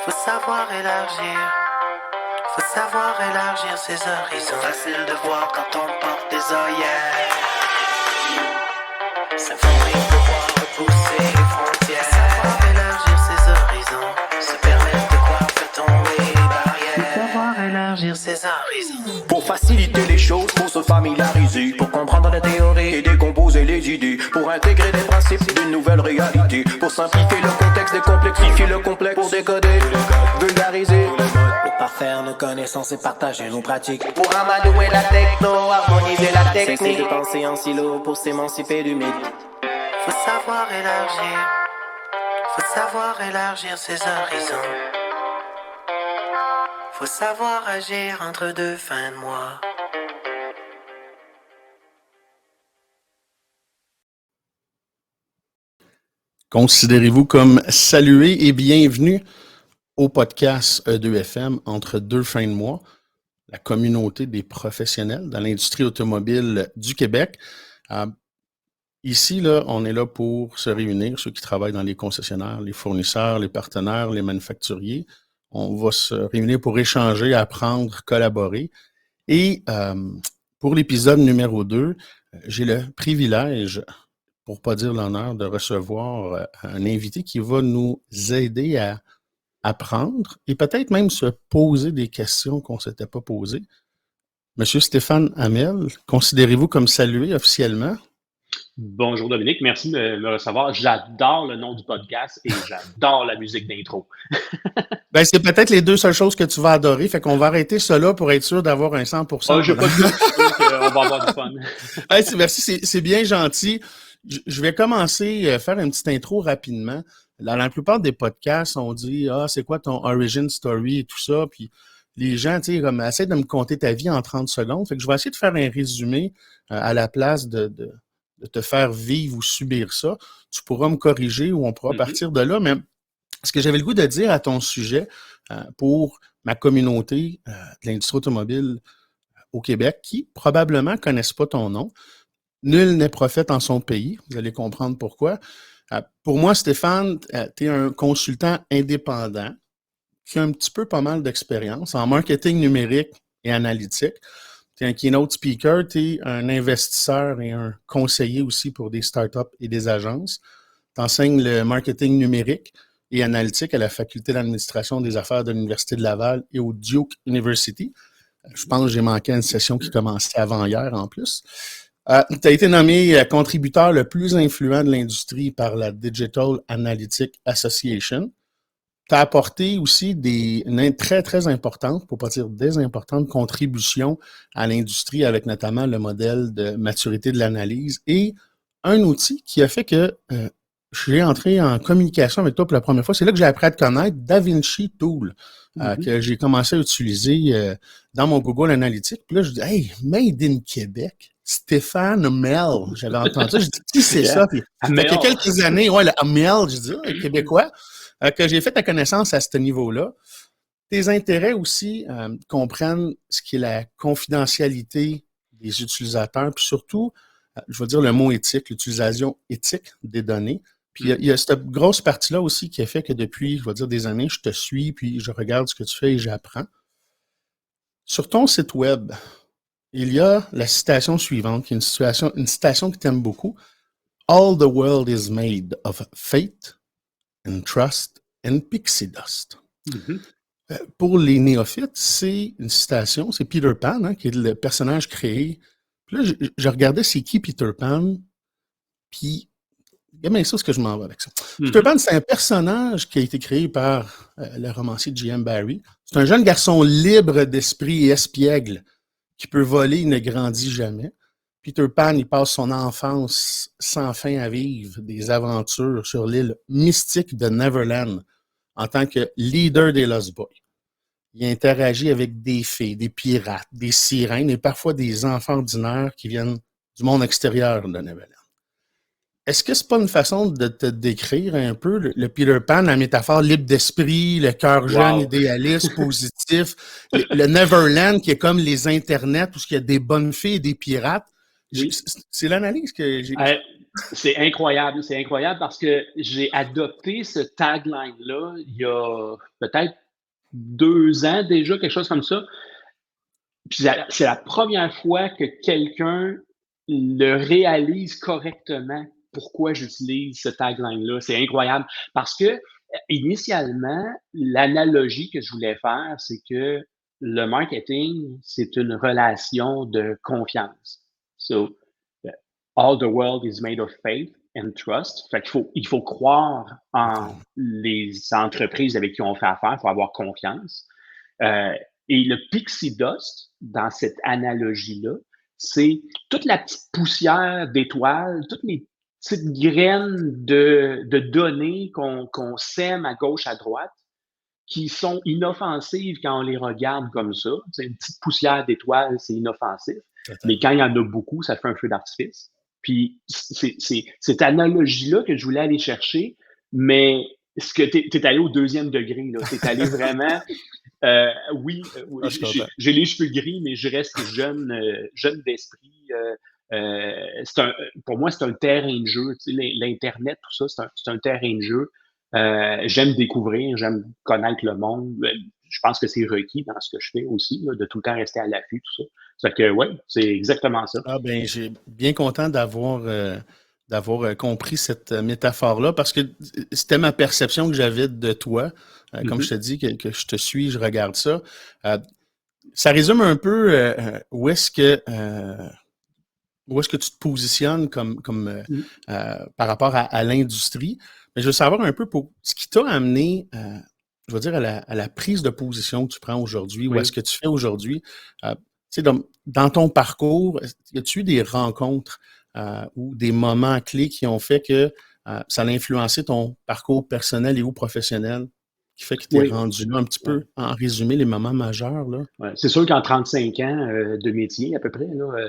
Faut savoir élargir. Faut savoir élargir ses horizons. Facile de voir quand on porte des œillères. S'informer pour pouvoir repousser les frontières. Savoir élargir ses horizons. Se permettre de croire que tomber les barrières. Savoir élargir ses horizons. Pour faciliter les choses, pour se familiariser, pour comprendre les théories et décomposer les idées, pour intégrer les principes d'une nouvelle réalité, pour simplifier le contexte, décomplexifier le complexe, pour décoder, vulgariser, Pour parfaire nos connaissances et partager nos pratiques. pour amadouer la techno, harmoniser la Cesser technique. de penser en silo pour s'émanciper du mythe. Faut savoir élargir. Faut savoir élargir ses horizons. Faut savoir agir entre deux fins de mois. Considérez-vous comme salué et bienvenue au podcast E2FM entre deux fins de mois, la communauté des professionnels dans l'industrie automobile du Québec. Ici, là, on est là pour se réunir, ceux qui travaillent dans les concessionnaires, les fournisseurs, les partenaires, les manufacturiers. On va se réunir pour échanger, apprendre, collaborer. Et pour l'épisode numéro 2, j'ai le privilège, pour pas dire l'honneur, de recevoir un invité qui va nous aider à apprendre et peut-être même se poser des questions qu'on ne s'était pas posées. Monsieur Stéphane Hamel, considérez-vous comme salué officiellement? Bonjour Dominique, merci de me recevoir. J'adore le nom du podcast et j'adore la musique d'intro. Ben, c'est peut-être les deux seules choses que tu vas adorer, fait qu'on va arrêter cela pour être sûr d'avoir un 100%. Je n'ai pas de doute, on va avoir du fun. Hey, merci, c'est bien gentil. Je vais commencer à faire une petite intro rapidement. Dans la plupart des podcasts, on dit « Ah, c'est quoi ton origin story » et tout ça, puis les gens, tu sais, comme essaient de me conter ta vie en 30 secondes. Fait que je vais essayer de faire un résumé à la place de te faire vivre ou subir ça. Tu pourras me corriger ou on pourra partir de là, mais ce que j'avais le goût de dire à ton sujet pour ma communauté de l'industrie automobile au Québec qui probablement ne connaissent pas ton nom. Nul n'est prophète en son pays. Vous allez comprendre pourquoi. Pour moi, Stéphane, tu es un consultant indépendant qui a un petit peu pas mal d'expérience en marketing numérique et analytique. Tu es un keynote speaker, tu es un investisseur et un conseiller aussi pour des startups et des agences. Tu enseignes le marketing numérique et analytique à la Faculté d'administration des affaires de l'Université de Laval et au Duke University. Je pense que j'ai manqué une session qui commençait avant hier en plus. Tu as été nommé contributeur le plus influent de l'industrie par la Digital Analytic Association. Tu as apporté aussi une très, très importante, pour ne pas dire des importantes contributions à l'industrie avec notamment le modèle de maturité de l'analyse et un outil qui a fait que j'ai entré en communication avec toi pour la première fois. C'est là que j'ai appris à te connaître, DaVinci Tool, que j'ai commencé à utiliser dans mon Google Analytics. Puis là, je dis « Hey, Made in Québec ». Stéphane Hamel, j'avais entendu ça, je dis, qui c'est ça? Puis, il y a quelques années, le Hamel, je dis, québécois, que j'ai fait ta connaissance à ce niveau-là. Tes intérêts aussi comprennent ce qui est la confidentialité des utilisateurs, puis surtout, je vais dire le mot éthique, l'utilisation éthique des données. Puis il y a cette grosse partie-là aussi qui a fait que depuis, je vais dire des années, je te suis, puis je regarde ce que tu fais et j'apprends. Sur ton site web, il y a la citation suivante, qui est une citation que tu aimes beaucoup. « All the world is made of faith and trust and pixie dust. Pour les néophytes, c'est une citation, c'est Peter Pan, qui est le personnage créé. Puis là, je regardais c'est qui Peter Pan, puis il y a bien ça ce que je m'en vais avec ça. Peter Pan, c'est un personnage qui a été créé par le romancier J.M. Barrie. C'est un jeune garçon libre d'esprit et espiègle, qui peut voler, il ne grandit jamais. Peter Pan, il passe son enfance sans fin à vivre des aventures sur l'île mystique de Neverland en tant que leader des Lost Boys. Il interagit avec des fées, des pirates, des sirènes et parfois des enfants ordinaires qui viennent du monde extérieur de Neverland. Est-ce que c'est pas une façon de te décrire un peu le Peter Pan, la métaphore libre d'esprit, le cœur jeune, idéaliste, positif, le Neverland qui est comme les internets où il y a des bonnes filles et des pirates? C'est l'analyse que j'ai. C'est incroyable parce que j'ai adopté ce tagline-là il y a peut-être 2 ans déjà, quelque chose comme ça. Puis c'est la première fois que quelqu'un le réalise correctement pourquoi j'utilise ce tagline-là. C'est incroyable parce que initialement, l'analogie que je voulais faire, c'est que le marketing, c'est une relation de confiance. So, all the world is made of faith and trust. Fait il faut croire en les entreprises avec qui on fait affaire, il faut avoir confiance. Et le pixie dust, dans cette analogie-là, c'est toute la petite poussière d'étoiles, toutes les petites graines de données qu'on sème à gauche, à droite, qui sont inoffensives quand on les regarde comme ça. C'est une petite poussière d'étoiles, c'est inoffensif. Mais quand il y en a beaucoup, ça fait un feu d'artifice. Puis c'est cette analogie-là que je voulais aller chercher, mais ce que t'es allé au 2e degré, là. T'es allé vraiment. Oui, j'ai les cheveux gris, mais je reste jeune d'esprit. Pour moi, c'est un terrain de jeu. Tu sais, l'Internet, tout ça, c'est un terrain de jeu. J'aime découvrir, j'aime connaître le monde. Je pense que c'est requis dans ce que je fais aussi, là, de tout le temps rester à l'affût, tout ça. Ça fait que, ouais, c'est exactement ça. Ah ben, j'ai bien content d'avoir compris cette métaphore-là parce que c'était ma perception que j'avais de toi. Comme je te dis, que je te suis, je regarde ça. Ça résume un peu où est-ce que tu te positionnes par rapport à l'industrie. Mais je veux savoir un peu pour ce qui t'a amené, je veux dire, à la prise de position que tu prends aujourd'hui, ou à ce que tu fais aujourd'hui. Tu sais, dans ton parcours, y a-tu eu des rencontres ou des moments clés qui ont fait que ça a influencé ton parcours personnel et ou professionnel, qui fait que tu es rendu là un petit peu, en résumé, les moments majeurs, là? Ouais. C'est sûr qu'en 35 ans de métier, à peu près, là,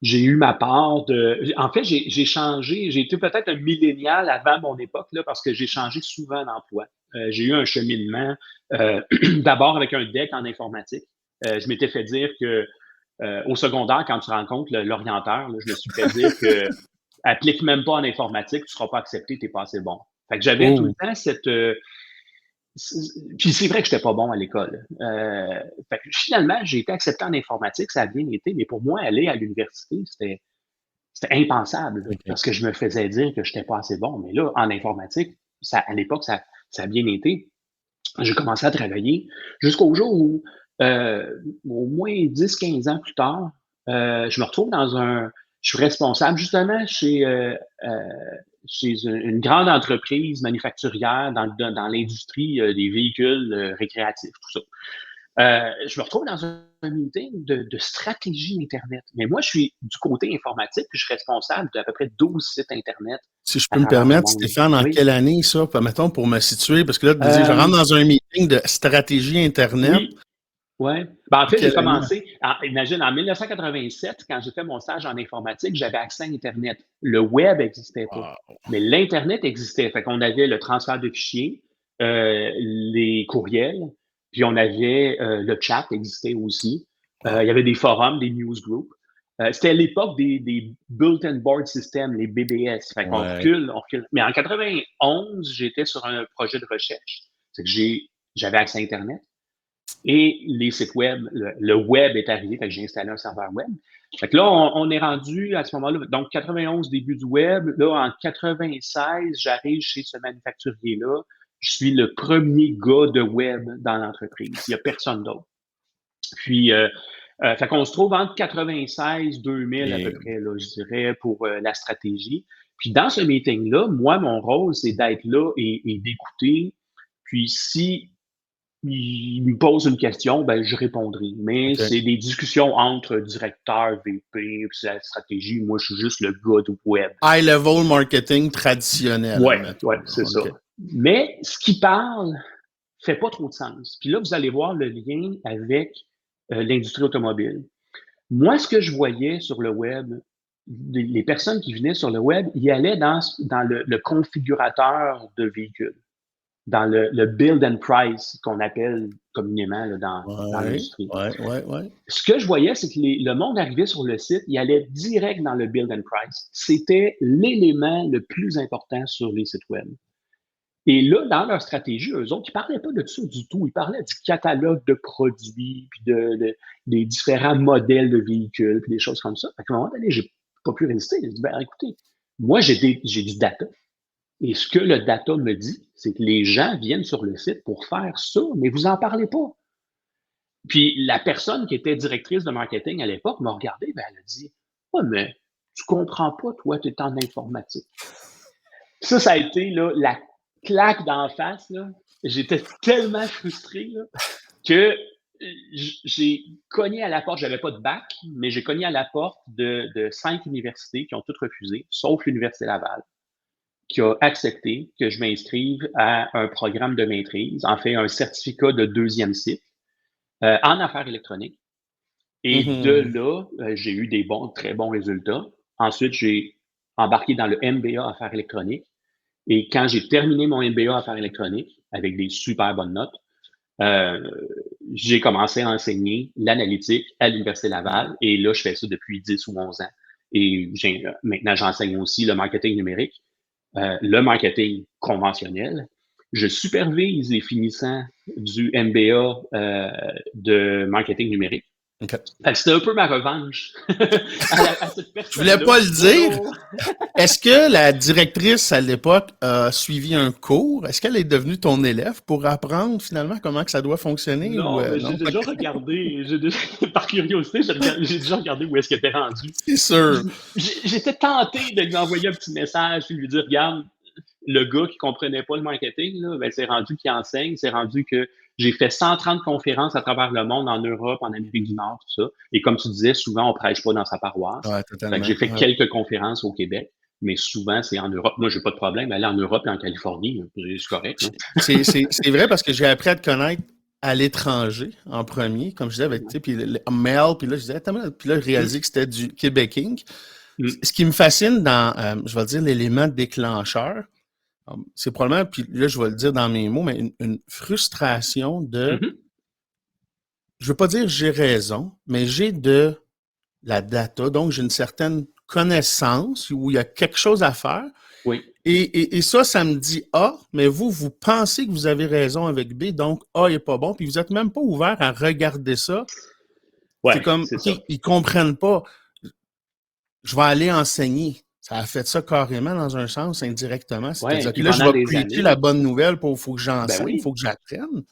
j'ai eu ma part de. En fait, j'ai changé. J'ai été peut-être un millénial avant mon époque, là, parce que j'ai changé souvent d'emploi. J'ai eu un cheminement, d'abord avec un DEC en informatique. Je m'étais fait dire que au secondaire, quand tu rencontres l'orienteur, là, je me suis fait dire que applique même pas en informatique, tu seras pas accepté, tu n'es pas assez bon. Fait que j'avais tout le temps cette. Puis c'est vrai que je n'étais pas bon à l'école. Fait que finalement, j'ai été accepté en informatique, ça a bien été, mais pour moi, aller à l'université, c'était impensable, parce que je me faisais dire que je n'étais pas assez bon. Mais là, en informatique, à l'époque, ça a bien été. J'ai commencé à travailler jusqu'au jour où, au moins 10-15 ans plus tard, je me retrouve je suis responsable justement chez une grande entreprise manufacturière dans l'industrie des véhicules récréatifs, tout ça. Je me retrouve dans un meeting de stratégie Internet. Mais moi, je suis du côté informatique, puis je suis responsable d'à peu près 12 sites Internet. Si je peux me permettre, Stéphane, en quelle année ça? Mettons, pour me situer, parce que là, tu dis, je rentre dans un meeting de stratégie Internet. Oui. Ben, en fait, j'ai commencé, imagine, en 1987, quand j'ai fait mon stage en informatique, j'avais accès à Internet. Le web n'existait pas, mais l'Internet existait. Fait qu'on avait le transfert de fichiers, les courriels, puis on avait le chat existait aussi. Il y avait des forums, des newsgroups. C'était l'époque des Bulletin Board Systems, les BBS. Fait qu'on recule. Mais en 91, j'étais sur un projet de recherche. C'est que j'avais accès à Internet. Et les sites web, le web est arrivé, fait que j'ai installé un serveur web. Fait que là, on est rendu à ce moment-là, donc 91, début du web. Là, en 96, j'arrive chez ce manufacturier-là. Je suis le premier gars de web dans l'entreprise. Il n'y a personne d'autre. Puis, fait qu'on se trouve entre 96 2000 à peu près, là, je dirais, pour la stratégie. Puis, dans ce meeting-là, moi, mon rôle, c'est d'être là et d'écouter. Puis, si il me pose une question, ben je répondrai. Mais c'est des discussions entre directeur, VP, puis la stratégie. Moi, je suis juste le gars du web. High-level marketing traditionnel. Oui, c'est ça. Mais ce qui parle fait pas trop de sens. Puis là, vous allez voir le lien avec l'industrie automobile. Moi, ce que je voyais sur le web, les personnes qui venaient sur le web, ils allaient dans le configurateur de véhicules. dans le build and price qu'on appelle communément là, dans l'industrie. Ouais. Ce que je voyais, c'est que le monde arrivait sur le site, il allait direct dans le build and price. C'était l'élément le plus important sur les sites web. Et là, dans leur stratégie, eux autres, ils ne parlaient pas de ça du tout. Ils parlaient du catalogue de produits, puis des différents modèles de véhicules, puis des choses comme ça. À un moment donné, j'ai pas pu résister. J'ai dit, ben écoutez, moi, j'ai du data. Et ce que le data me dit, c'est que les gens viennent sur le site pour faire ça, mais vous n'en parlez pas. Puis la personne qui était directrice de marketing à l'époque m'a regardé, ben, elle a dit, « Ouais, mais tu comprends pas, toi, tu es en informatique. » Ça a été là, la claque d'en face. Là. J'étais tellement frustré là, que j'ai cogné à la porte. Je n'avais pas de bac, mais j'ai cogné à la porte de 5 universités qui ont toutes refusé, sauf l'Université Laval, qui a accepté que je m'inscrive à un programme de maîtrise, en fait, un certificat de 2e cycle en affaires électroniques. Et de là, j'ai eu des très bons résultats. Ensuite, j'ai embarqué dans le MBA affaires électroniques. Et quand j'ai terminé mon MBA affaires électroniques avec des super bonnes notes, j'ai commencé à enseigner l'analytique à l'Université Laval. Et là, je fais ça depuis 10 ou 11 ans. Et maintenant, j'enseigne aussi le marketing numérique, le marketing conventionnel. Je supervise les finissants du MBA de marketing numérique. Okay. C'était un peu ma revanche à cette personne. Je voulais pas le dire. Est-ce que la directrice à l'époque a suivi un cours? Est-ce qu'elle est devenue ton élève pour apprendre finalement comment que ça doit fonctionner? Non, j'ai déjà regardé, par curiosité, j'ai déjà regardé où est-ce qu'elle était rendue. C'est sûr. J'étais tenté de lui envoyer un petit message et lui dire, regarde, le gars qui comprenait pas le marketing, là, ben, c'est rendu qu'il enseigne, c'est rendu que j'ai fait 130 conférences à travers le monde, en Europe, en Amérique du Nord, tout ça. Et comme tu disais, souvent, on prêche pas dans sa paroisse. Ouais, totalement. J'ai fait quelques conférences au Québec, mais souvent, c'est en Europe. Moi, j'ai pas de problème. Aller en Europe et en Californie, c'est correct. C'est vrai parce que j'ai appris à te connaître à l'étranger en premier, comme je disais, avec, puis le mail, puis là, je disais, puis là, je réalisais que c'était du Québec Inc. Ce qui me fascine dans, je vais dire, l'élément déclencheur, c'est probablement, puis là, je vais le dire dans mes mots, mais une frustration de, je veux pas dire j'ai raison, mais j'ai de la data, donc j'ai une certaine connaissance où il y a quelque chose à faire. Oui. Et ça me dit A, mais vous pensez que vous avez raison avec B, donc A n'est pas bon, puis vous n'êtes même pas ouvert à regarder ça. Ouais, c'est comme, ils comprennent pas. Je vais aller enseigner. Ça a fait ça carrément dans un sens, indirectement. C'est-à-dire que là, je vais preacher la bonne nouvelle, il faut que j'enseigne, il faut que j'apprenne.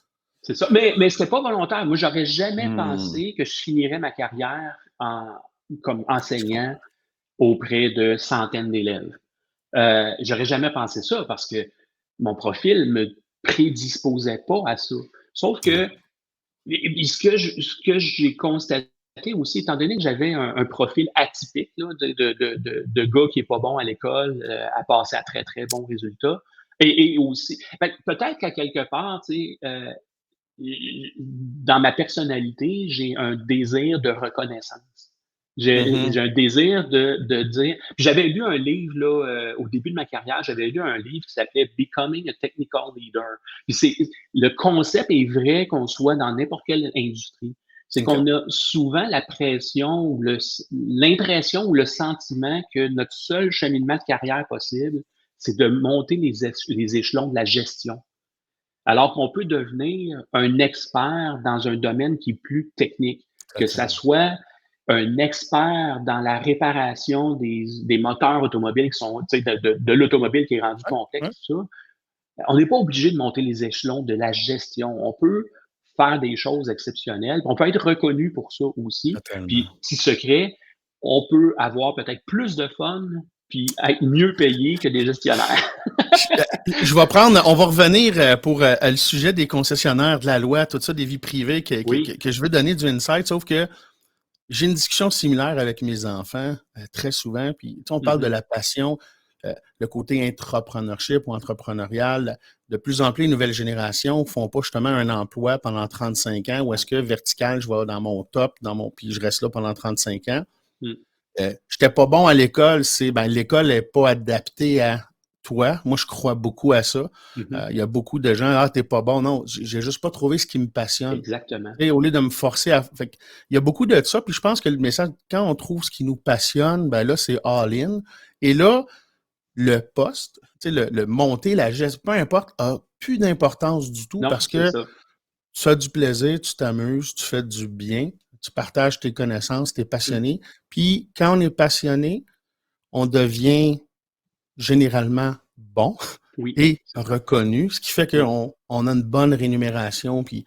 C'est ça. Mais c'était pas volontaire. Moi, j'aurais jamais pensé que je finirais ma carrière comme enseignant auprès de centaines d'élèves. J'aurais jamais pensé ça parce que mon profil me prédisposait pas à ça. Sauf que ce que j'ai constaté aussi, étant donné que j'avais un profil atypique là, de gars qui est pas bon à l'école, à passer à très, très bons résultats. Et aussi, peut-être qu'à quelque part, tu sais, dans ma personnalité, j'ai un désir de reconnaissance. J'ai un désir de dire... Puis j'avais lu un livre, là, au début de ma carrière, j'avais lu un livre qui s'appelait « Becoming a Technical Leader ». Puis le concept est vrai qu'on soit dans n'importe quelle industrie. C'est qu'on a souvent la pression ou l'impression ou le sentiment que notre seul cheminement de carrière possible, c'est de monter les échelons de la gestion. Alors qu'on peut devenir un expert dans un domaine qui est plus technique, que ça soit un expert dans la réparation des moteurs automobiles qui sont, tu sais, de l'automobile qui est rendu complexe, tout ça. On n'est pas obligé de monter les échelons de la gestion. On peut faire des choses exceptionnelles. On peut être reconnu pour ça aussi. Puis, petit secret, on peut avoir peut-être plus de fun puis être mieux payé que des gestionnaires. On va revenir pour le sujet des concessionnaires, de la loi, tout ça, des vies privées que je veux donner du insight, sauf que j'ai une discussion similaire avec mes enfants très souvent, puis on parle de la passion, le côté intrapreneurship ou entrepreneurial. De plus en plus, les nouvelles générations ne font pas justement un emploi pendant 35 ans ou est-ce que vertical, je vais dans mon top, puis je reste là pendant 35 ans. J'étais pas bon à l'école, l'école n'est pas adaptée à toi. Moi, je crois beaucoup à ça. Il y a beaucoup de gens, ah, t'es pas bon. Non, j'ai juste pas trouvé ce qui me passionne. Exactement. Et au lieu de me forcer à. Fait il y a beaucoup de ça. Puis je pense que le message, quand on trouve ce qui nous passionne, ben là, c'est all-in. Et là, le poste, le monter, la geste, peu importe, a plus d'importance du tout Non, parce c'est que ça. tu as du plaisir, tu t'amuses, tu fais du bien, tu partages tes connaissances, tu es passionné. Puis quand on est passionné, on devient généralement bon Oui, et c'est ça. reconnu, ce qui fait qu'on a une bonne rémunération. Puis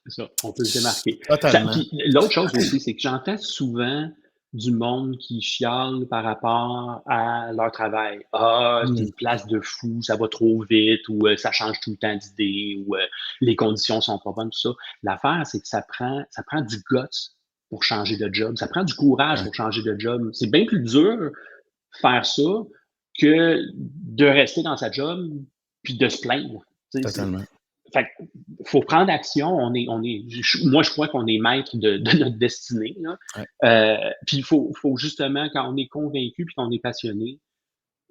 C'est ça, on peut se démarquer. totalement. Puis l'autre chose aussi, c'est que j'entends souvent du monde qui chiale par rapport à leur travail. Ah, c'est une place de fou, ça va trop vite, ou ça change tout le temps d'idées, ou les conditions sont pas bonnes, tout ça. L'affaire, c'est que ça prend du guts pour changer de job. Ça prend du courage Ouais. pour changer de job. C'est bien plus dur faire ça que de rester dans sa job puis de se plaindre. Tu sais, Totalement. fait que faut prendre action. Moi, je crois qu'on est maître de notre destinée. Là. Puis il faut justement, quand on est convaincu puis qu'on est passionné,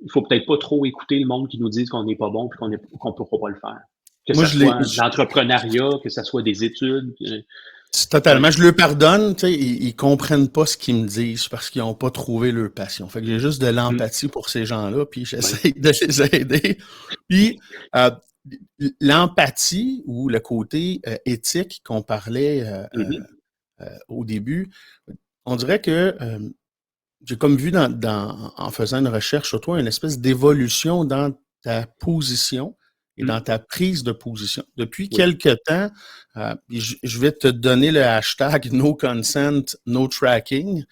il faut peut-être pas trop écouter le monde qui nous dit qu'on n'est pas bon puis qu'on ne pourra pas le faire. Que Moi, ce soit de l'entrepreneuriat, que ce soit des études. Totalement. Je leur pardonne, tu sais, ils comprennent pas ce qu'ils me disent parce qu'ils ont pas trouvé leur passion. Fait que j'ai juste de l'empathie pour ces gens-là, puis j'essaie de les aider. Puis l'empathie ou le côté éthique qu'on parlait au début, on dirait que j'ai comme vu en faisant une recherche sur toi une espèce d'évolution dans ta position et dans ta prise de position. Depuis quelque temps, je vais te donner le hashtag No Consent, No Tracking.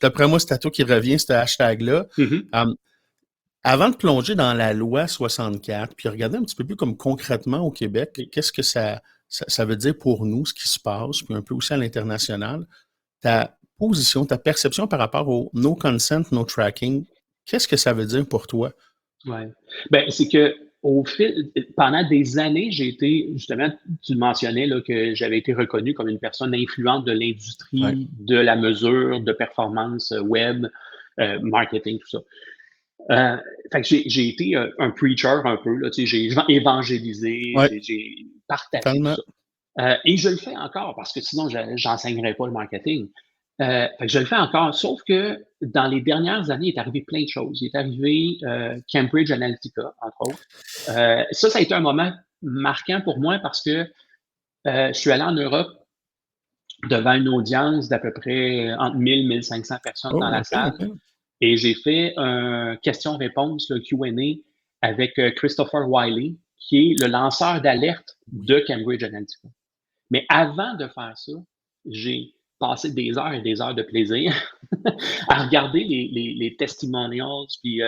D'après moi, c'est à toi qui revient, ce hashtag-là. Avant de plonger dans la loi 64, puis regarder un petit peu plus comme concrètement au Québec, qu'est-ce que ça veut dire pour nous, ce qui se passe, puis un peu aussi à l'international, ta position, ta perception par rapport au No Consent, No Tracking, qu'est-ce que ça veut dire pour toi? Oui. Ben, c'est que pendant des années, j'ai été, justement, tu le mentionnais, là, que j'avais été reconnu comme une personne influente de l'industrie, de la mesure, de performance web, marketing, tout ça. Fait que j'ai été un preacher un peu, là, tu sais, j'ai évangélisé, j'ai partagé tout ça. Et je le fais encore parce que sinon, j'enseignerais pas le marketing. Fait que je le fais encore, sauf que dans les dernières années, il est arrivé plein de choses. Il est arrivé Cambridge Analytica, entre autres. Ça a été un moment marquant pour moi parce que je suis allé en Europe devant une audience d'à peu près entre 1000 et 1500 personnes dans la salle. Et j'ai fait un question-réponse, le Q&A, avec Christopher Wiley, qui est le lanceur d'alerte de Cambridge Analytica. Mais avant de faire ça, j'ai passé des heures et des heures de plaisir à regarder les testimonials, puis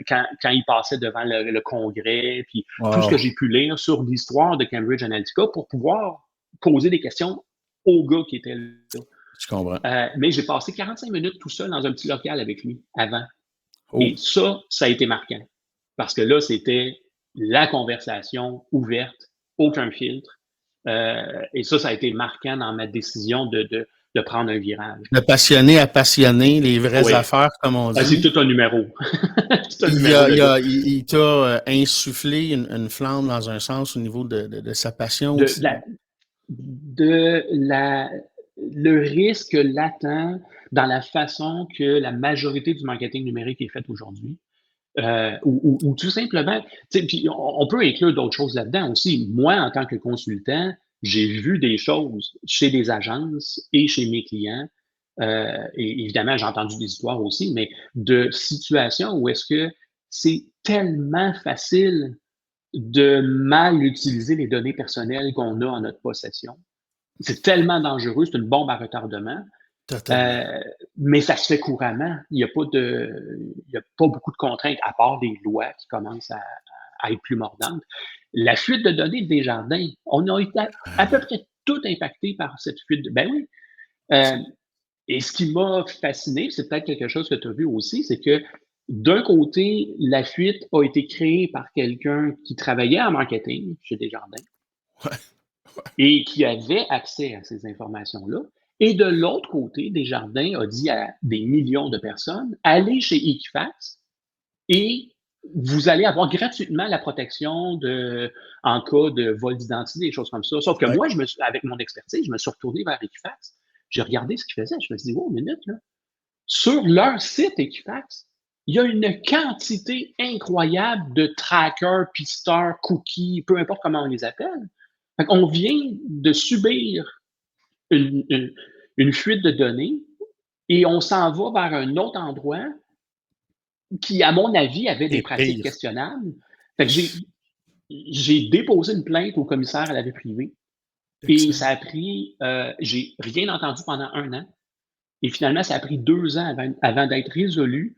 quand ils passaient devant le congrès, puis tout ce que j'ai pu lire sur l'histoire de Cambridge Analytica pour pouvoir poser des questions aux gars qui étaient là. Je comprends. Mais j'ai passé 45 minutes tout seul dans un petit local avec lui avant. Et ça a été marquant. Parce que là, c'était la conversation ouverte, aucun filtre. Et ça a été marquant dans ma décision de prendre un virage. De passionné à passionné, les vraies affaires, comme on dit. C'est tout un numéro. Il t'a insufflé une flamme dans un sens au niveau de sa passion aussi. Le risque latent dans la façon que la majorité du marketing numérique est faite aujourd'hui. Ou tout simplement, puis on peut inclure d'autres choses là-dedans aussi. Moi, en tant que consultant, j'ai vu des choses chez des agences et chez mes clients. Et évidemment, j'ai entendu des histoires aussi, mais de situations où est-ce que c'est tellement facile de mal utiliser les données personnelles qu'on a en notre possession. C'est tellement dangereux, c'est une bombe à retardement. Mais ça se fait couramment. Il n'y a pas beaucoup de contraintes, à part des lois qui commencent à être plus mordantes. La fuite de données de Desjardins, on a été à peu près tout impacté par cette fuite. Ben oui. Et ce qui m'a fasciné, c'est peut-être quelque chose que tu as vu aussi, c'est que d'un côté, la fuite a été créée par quelqu'un qui travaillait en marketing chez Desjardins et qui avait accès à ces informations-là. Et de l'autre côté, Desjardins a dit à des millions de personnes, allez chez Equifax et vous allez avoir gratuitement la protection en cas de vol d'identité, des choses comme ça. Sauf que Ouais. moi, avec mon expertise, je me suis retourné vers Equifax. J'ai regardé ce qu'ils faisaient. Je me suis dit, oh, une minute, là. Sur leur site Equifax, il y a une quantité incroyable de trackers, pisteurs, cookies, peu importe comment on les appelle. Fait qu'on vient de subir une, une- une fuite de données et on s'en va vers un autre endroit qui, à mon avis, avait des Et pratiques pire. questionnables. Fait que j'ai déposé une plainte au commissaire à la vie privée et ça Excellent. a pris, j'ai rien entendu pendant 1 an et finalement, ça a pris 2 ans avant d'être résolu.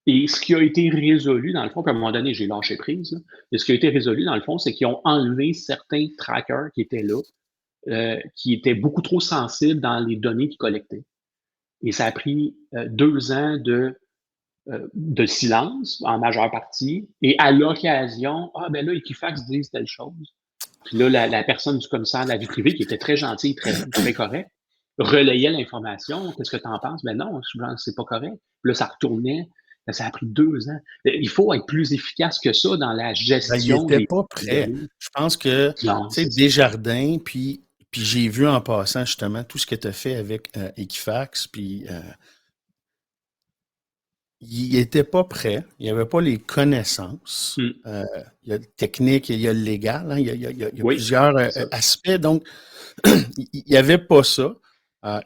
Et ce qui a été résolu, dans le fond, puis à un moment donné, j'ai lâché prise, là, mais ce qui a été résolu, dans le fond, c'est qu'ils ont enlevé certains trackers qui étaient là, qui étaient beaucoup trop sensibles dans les données qu'ils collectaient. Et ça a pris 2 ans de silence, en majeure partie, et à l'occasion, ah ben là, Equifax disent telle chose. Puis là, la personne du commissaire de la vie privée, qui était très gentille, très, très correct, relayait l'information. Qu'est-ce que tu en penses? Ben non, je pense que c'est pas correct. Puis là, ça retournait. Ben, ça a pris 2 ans. Il faut être plus efficace que ça dans la Ben, il gestion était des pas prêt. données. Je pense que, tu Non, sais, c'est ça. Desjardins, puis j'ai vu en passant justement tout ce que tu as fait avec Equifax, puis il était pas prêt. Il n'y avait pas les connaissances. Mm. Il y a le technique, il y a le légal, hein, il y a Oui, plusieurs c'est ça. aspects. Donc, il n'y avait pas ça.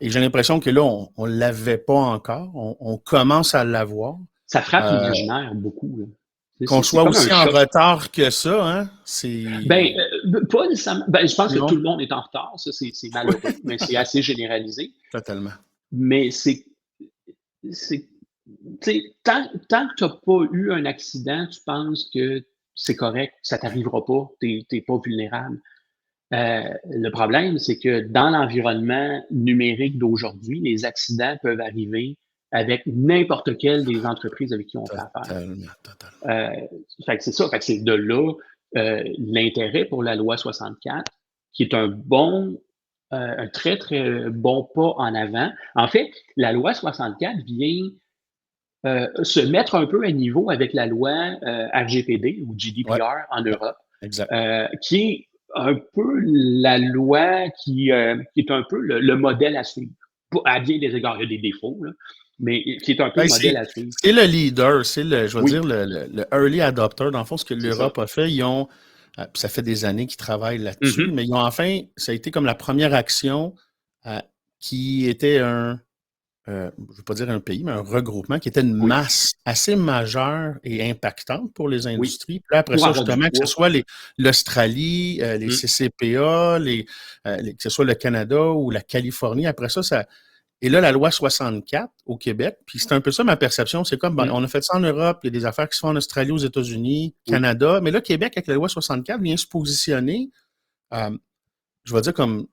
Et j'ai l'impression que là, on ne l'avait pas encore. On commence à l'avoir. Ça frappe Euh, l'imaginaire beaucoup, là. qu'on C'est soit comme un aussi en choc. retard que ça, hein, c'est... Ben, pas nécessairement. Ben, je pense que tout Non, le monde est en retard. Ça, c'est malheureux, mais c'est assez généralisé. totalement. Mais c'est, tu sais, tant que tu n'as pas eu un accident, tu penses que c'est correct, ça t'arrivera pas, tu n'es pas vulnérable. Le problème, c'est que dans l'environnement numérique d'aujourd'hui, les accidents peuvent arriver avec n'importe quelle des entreprises avec qui on fait affaire. Totalement. Fait que c'est ça. Fait que c'est de là l'intérêt pour la loi 64, qui est un très, très bon pas en avant. En fait, la loi 64 vient se mettre un peu à niveau avec la loi RGPD ou Ouais, GDPR en Europe, exact. qui est un peu la loi qui est un peu le modèle à suivre. À bien des égards, il y a des défauts, là, mais qui est un peu Ben, le modèle à suivre. c'est le leader, c'est le, je veux Oui, dire, le early adopter. Dans le fond, ce que c'est ça. l'Europe a fait, ils ont, puis ça fait des années qu'ils travaillent là-dessus, Mhm. mais ils ont enfin, ça a été comme la première action qui était je ne veux pas dire un pays, mais un regroupement qui était une Oui, masse assez majeure et impactante pour les oui. industries. Puis là, après Pour ça, avoir du justement, que ce poids. soit l'Australie, les Mm. CCPA, que ce soit le Canada ou la Californie, après ça, et là, la loi 64 au Québec, puis c'est un peu ça ma perception, c'est comme, ben, Mm. on a fait ça en Europe, il y a des affaires qui se font en Australie, aux États-Unis, Oui, Canada, mais là, Québec, avec la loi 64, vient se positionner, je vais dire comme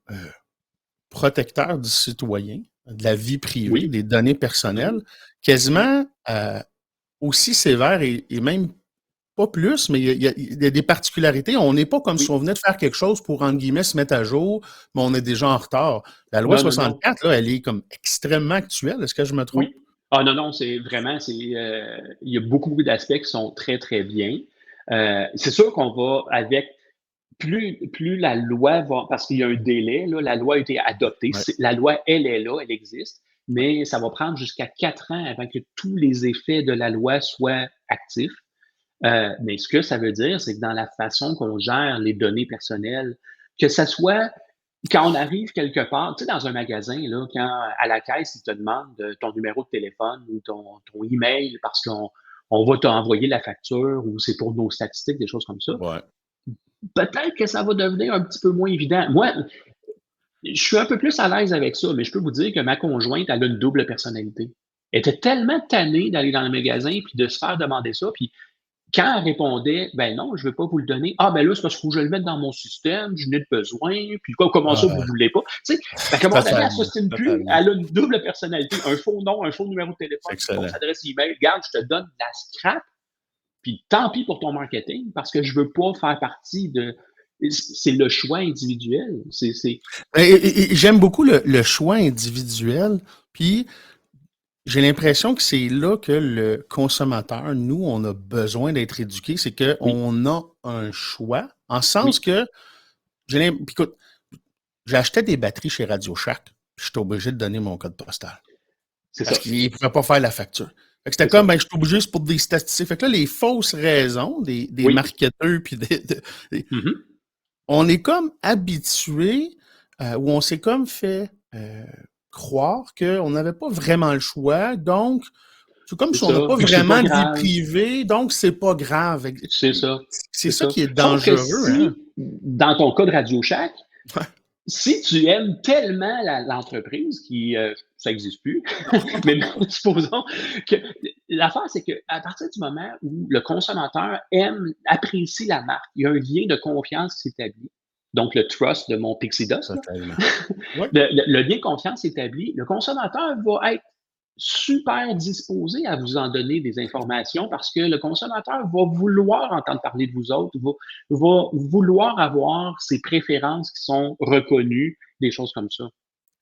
protecteur du citoyen, de la vie privée, oui, des données personnelles, oui, oui, quasiment aussi sévère et même pas plus, mais il y a des particularités. On n'est pas comme si oui. on venait de faire quelque chose pour, entre guillemets, se mettre à jour, mais on est déjà en retard. La loi Non, non, non. 64, là, elle est comme extrêmement actuelle. Est-ce que je me trompe? Oui. Ah non, non, c'est vraiment, il y a beaucoup d'aspects qui sont très, très bien. C'est sûr qu'on va avec plus la loi va, parce qu'il y a un délai, là, la loi a été adoptée. Ouais, La loi, elle est là, elle existe, ouais. mais ça va prendre jusqu'à 4 ans avant que tous les effets de la loi soient actifs. Mais ce que ça veut dire, c'est que dans la façon qu'on gère les données personnelles, que ça soit quand on arrive quelque part, tu sais, dans un magasin, là, quand à la caisse, ils te demandent ton numéro de téléphone ou ton email parce qu'on va t'envoyer la facture ou c'est pour nos statistiques, des choses comme ça. Ouais. Peut-être que ça va devenir un petit peu moins évident. Moi, je suis un peu plus à l'aise avec ça, mais je peux vous dire que ma conjointe, elle a une double personnalité. Elle était tellement tannée d'aller dans le magasin puis de se faire demander ça, puis quand elle répondait: «Ben non, je ne veux pas vous le donner». «Ah ben là, c'est parce qu'il faut que je le mette dans mon système, je n'ai de besoin». Puis comment ça, vous ne voulez pas? Tu sais, fait qu'à un moment donné, elle ne Totalement, s'ostine plus, totalement. elle a une double personnalité, un faux nom, un faux numéro de C'est téléphone, une fausse excellent. adresse email. «Regarde, je te donne de la scrap, puis tant pis pour ton marketing, parce que je ne veux pas faire partie de». C'est le choix individuel. Et j'aime beaucoup le choix individuel. Puis, j'ai l'impression que c'est là que le consommateur, nous, on a besoin d'être éduqués, c'est Oui, qu'on a un choix, en sens oui, que, écoute, j'achetais des batteries chez Radio Shack, puis j'étais obligé de donner mon code postal. c'est Parce ça, qu'ils ne pouvaient pas faire la facture. Fait que c'était c'est ça. comme, ben, je suis obligé, c'est pour des statistiques. Fait que là, les fausses raisons des Oui. marketeurs, puis Mhm. on est comme habitué, ou on s'est comme fait croire qu'on n'avait pas vraiment le choix. Donc, c'est comme C'est si on n'a ça. pas Puis que c'est pas vraiment de vie grave. privée, donc c'est pas grave. C'est ça. C'est C'est ça ça. qui est Sauf que dangereux, hein? si, dans ton cas de Radio Shack, si tu aimes tellement l'entreprise qui, ça n'existe plus, mais supposons que l'affaire, c'est qu'à partir du moment où le consommateur apprécie la marque, il y a un lien de confiance qui s'établit. Donc, le trust de mon Pixie Dust, là. Totalement. Oui. Le lien de confiance s'établit. Le consommateur va être super disposé à vous en donner des informations parce que le consommateur va vouloir entendre parler de vous autres, va vouloir avoir ses préférences qui sont reconnues, des choses comme ça.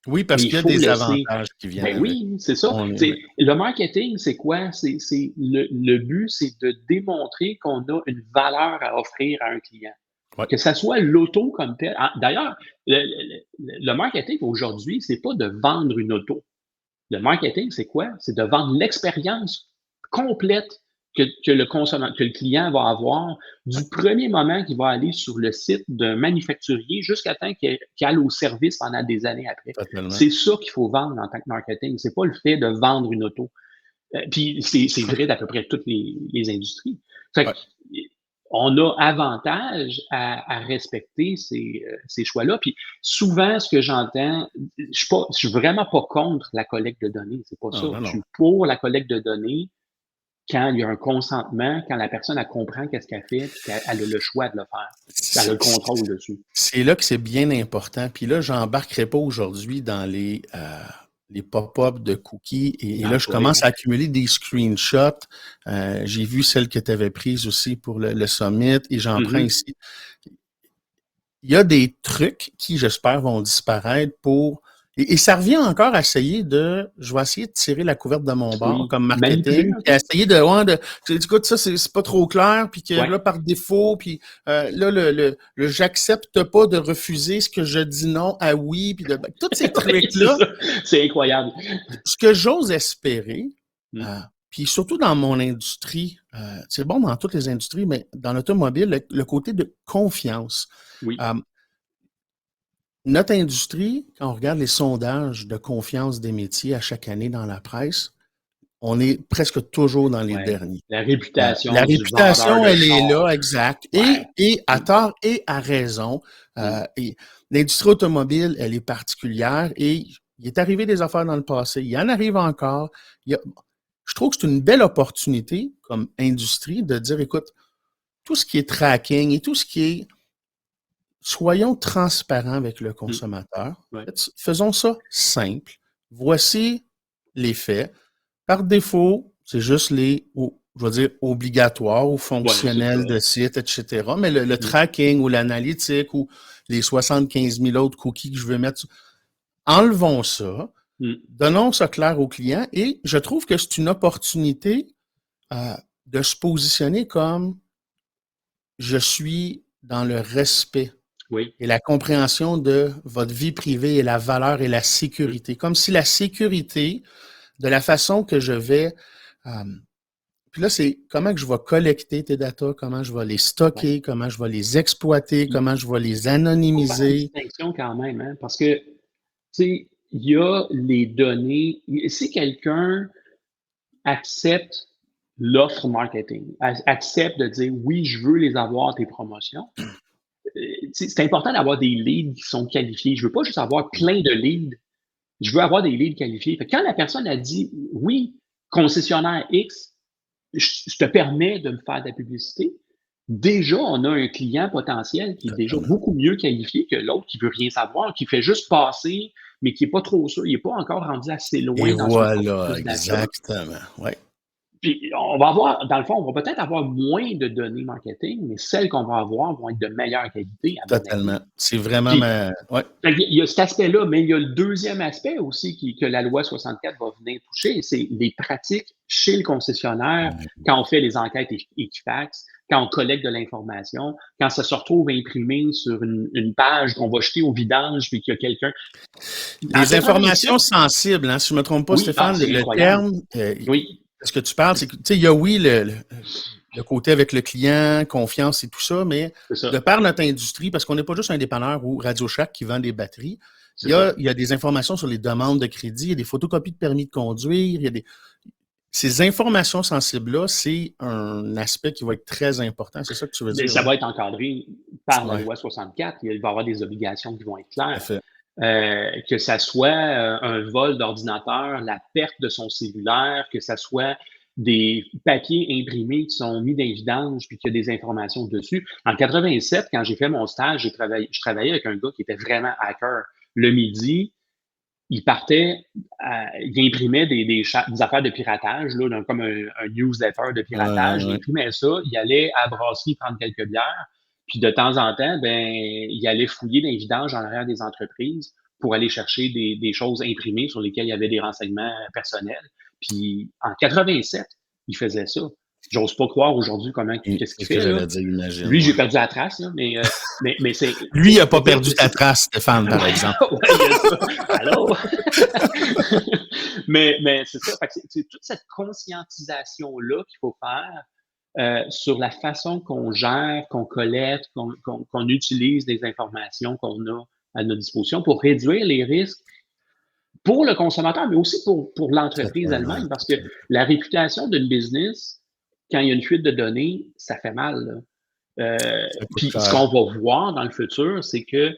Oui, Mais parce il qu'il y a faut des laisser. avantages qui viennent Ben avec. oui, c'est ça. Le marketing, c'est quoi? Le but, c'est de démontrer qu'on a une valeur à offrir à un client. Ouais. Que ça soit l'auto comme tel. D'ailleurs, le marketing aujourd'hui, c'est pas de vendre une auto. Le marketing, c'est quoi? C'est de vendre l'expérience complète que le client va avoir du premier moment qu'il va aller sur le site d'un manufacturier jusqu'à temps qu'il aille au service pendant des années après. Totalement. C'est ça qu'il faut vendre en tant que marketing. C'est pas le fait de vendre une auto. Puis c'est vrai d'à peu près toutes les industries. Fait que, Ouais. on a avantage à respecter ces choix-là. Puis souvent, ce que j'entends, je suis vraiment pas contre la collecte de données. C'est pas ça. Non, non, Je non. suis pour la collecte de données quand il y a un consentement, quand la personne elle comprend qu'est-ce qu'elle fait, puis qu'elle a le choix de le faire. Elle a le contrôle dessus. C'est là que c'est bien important. Puis là, j'embarquerai pas aujourd'hui dans les pop-up de cookies. Et là, je commence à accumuler des screenshots. J'ai vu celle que tu avais prise aussi pour le summit et j'en prends ici. Il y a des trucs qui, j'espère, vont disparaître pour... Et ça revient encore à essayer je vais essayer de tirer la couverte de mon bord comme marketing, puis à essayer écoute, ça, c'est pas trop clair, puis que là, par défaut, puis là, le j'accepte pas de refuser ce que je dis non à oui, puis tous ces trucs-là. C'est incroyable. Ce que j'ose espérer, puis surtout dans mon industrie, c'est bon dans toutes les industries, mais dans l'automobile, le côté de confiance. Oui. Notre industrie, quand on regarde les sondages de confiance des métiers à chaque année dans la presse, on est presque toujours dans les derniers. La réputation. La réputation, elle est là, exact. Ouais. Et à tort et à raison. Et l'industrie automobile, elle est particulière et il est arrivé des affaires dans le passé. Il y en arrive encore. Je trouve que c'est une belle opportunité comme industrie de dire, écoute, tout ce qui est tracking et tout ce qui est soyons transparents avec le consommateur. Faisons ça simple. Voici les faits. Par défaut, c'est juste obligatoires ou fonctionnels de site, etc. Mais le tracking ou l'analytique ou les 75 000 autres cookies que je veux mettre, enlevons ça. Donnons ça clair au client et je trouve que c'est une opportunité de se positionner comme je suis dans le respect et la compréhension de votre vie privée et la valeur et la sécurité. Comme si la sécurité, de la façon que je vais... puis là, c'est comment que je vais collecter tes datas, comment je vais les stocker, comment je vais les exploiter, comment je vais les anonymiser. Il faut faire une distinction quand même, hein, parce que, tu sais, il y a les données. Si quelqu'un accepte l'offre marketing, accepte de dire oui, je veux les avoir, tes promotions, c'est important d'avoir des leads qui sont qualifiés. Je veux pas juste avoir plein de leads. Je veux avoir des leads qualifiés. Fait que quand la personne a dit oui, concessionnaire X, je te permets de me faire de la publicité, déjà, on a un client potentiel qui est déjà beaucoup mieux qualifié que l'autre qui veut rien savoir, qui fait juste passer, mais qui n'est pas trop sûr. Il n'est pas encore rendu assez loin et dans voilà, son processus d'achat. exactement. Ouais. Puis on va avoir, dans le fond, on va peut-être avoir moins de données marketing, mais celles qu'on va avoir vont être de meilleure qualité, à mon avis. Totalement. C'est vraiment Puis, ouais. il y a cet aspect-là, mais il y a le deuxième aspect aussi que la loi 64 va venir toucher, c'est les pratiques chez le concessionnaire quand on fait les enquêtes Equifax, quand on collecte de l'information, quand ça se retrouve imprimé sur une page qu'on va jeter au vidange puis qu'il y a quelqu'un. Les informations sensibles, hein, si je ne me trompe pas, Oui, Stéphane, c'est le incroyable. terme, Oui, ce que tu parles, c'est que, tu sais, il y a oui le côté avec le client, confiance et tout ça, mais c'est ça. de par notre industrie, parce qu'on n'est pas juste un dépanneur ou Radio Shack qui vend des batteries, C'est il ça. y a des informations sur les demandes de crédit, il y a des photocopies de permis de conduire, il y a ces informations sensibles-là, c'est un aspect qui va être très important. C'est ça que tu veux Mais dire? ça hein? va être encadré par la Ouais, loi 64. Il va y avoir des obligations qui vont être tout à claires. fait. Que ça soit un vol d'ordinateur, la perte de son cellulaire, que ça soit des papiers imprimés qui sont mis dans les vidanges puis qu'il y a des informations dessus. En 87, quand j'ai fait mon stage, je travaillais avec un gars qui était vraiment hacker. Le midi, il partait, il imprimait des affaires de piratage, là, comme un newsletter de piratage. Il Ouais. imprimait ça, il allait à la brasserie prendre quelques bières, puis de temps en temps, ben, il allait fouiller dans les vidanges en arrière des entreprises pour aller chercher des choses imprimées sur lesquelles il y avait des renseignements personnels. Puis en 87, il faisait ça. J'ose pas croire aujourd'hui qu'est-ce C'est qu'il ce que fait, là. j'allais dire, imagine. Lui, j'ai Ouais. perdu la trace, là, mais c'est. Lui, il n'a pas perdu ta trace, Stéphane, par exemple. Ouais, il y a ça. Allô? mais c'est ça. Fait que c'est toute cette conscientisation-là qu'il faut faire sur la façon qu'on gère, qu'on collecte, qu'on utilise les informations qu'on a à notre disposition pour réduire les risques pour le consommateur, mais aussi pour l'entreprise elle-même, parce que la réputation d'une business, quand il y a une fuite de données, ça fait mal, là. Puis ce qu'on va voir dans le futur, c'est que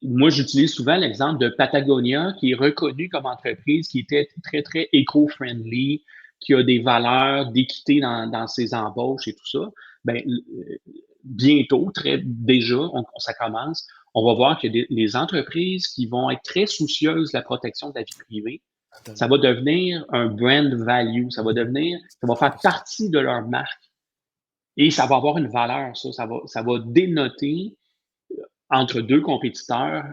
moi, j'utilise souvent l'exemple de Patagonia, qui est reconnu comme entreprise qui était très, très éco-friendly, qui a des valeurs d'équité dans ses embauches et tout ça. Ben, bientôt, déjà, ça commence, on va voir que les entreprises qui vont être très soucieuses de la protection de la vie privée, ça va devenir un brand value, ça va faire partie de leur marque. Et ça va avoir une valeur, ça va dénoter entre deux compétiteurs,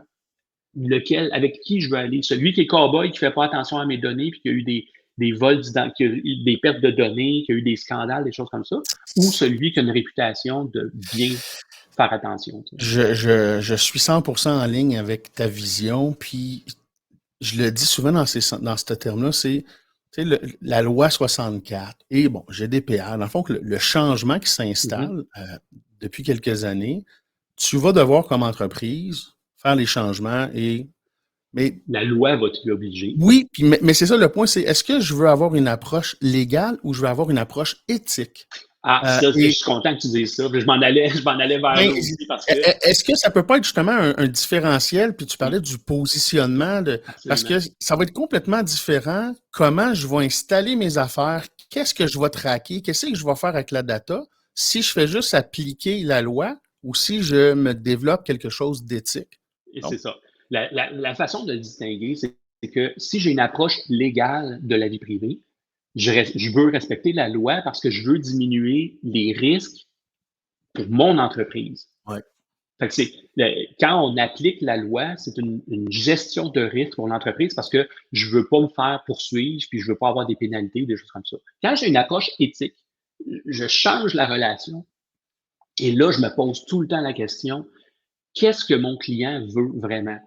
avec qui je veux aller. Celui qui est cow-boy, qui ne fait pas attention à mes données, puis qui a eu des vols, qui a eu des pertes de données, qui a eu des scandales, des choses comme ça, ou celui qui a une réputation de bien faire attention. Je suis 100% en ligne avec ta vision, puis je le dis souvent dans ce terme-là, c'est la loi 64 et bon, GDPR, dans le fond, le changement qui s'installe depuis quelques années, tu vas devoir, comme entreprise, faire les changements mais la loi va t'y obliger. Oui, mais c'est ça le point, c'est est-ce que je veux avoir une approche légale ou je veux avoir une approche éthique? Je suis content que tu dises ça. Je m'en allais vers là aussi parce que. Est-ce que ça peut pas être justement un différentiel? Puis tu parlais du positionnement, parce que ça va être complètement différent. Comment je vais installer mes affaires? Qu'est-ce que je vais traquer? Qu'est-ce que je vais faire avec la data? Si je fais juste appliquer la loi ou si je me développe quelque chose d'éthique? Et c'est ça. La façon de le distinguer, c'est que si j'ai une approche légale de la vie privée, je veux respecter la loi parce que je veux diminuer les risques pour mon entreprise. Ouais. Fait que quand on applique la loi, c'est une gestion de risque pour l'entreprise parce que je ne veux pas me faire poursuivre puis je ne veux pas avoir des pénalités ou des choses comme ça. Quand j'ai une approche éthique, je change la relation et là, je me pose tout le temps la question, qu'est-ce que mon client veut vraiment?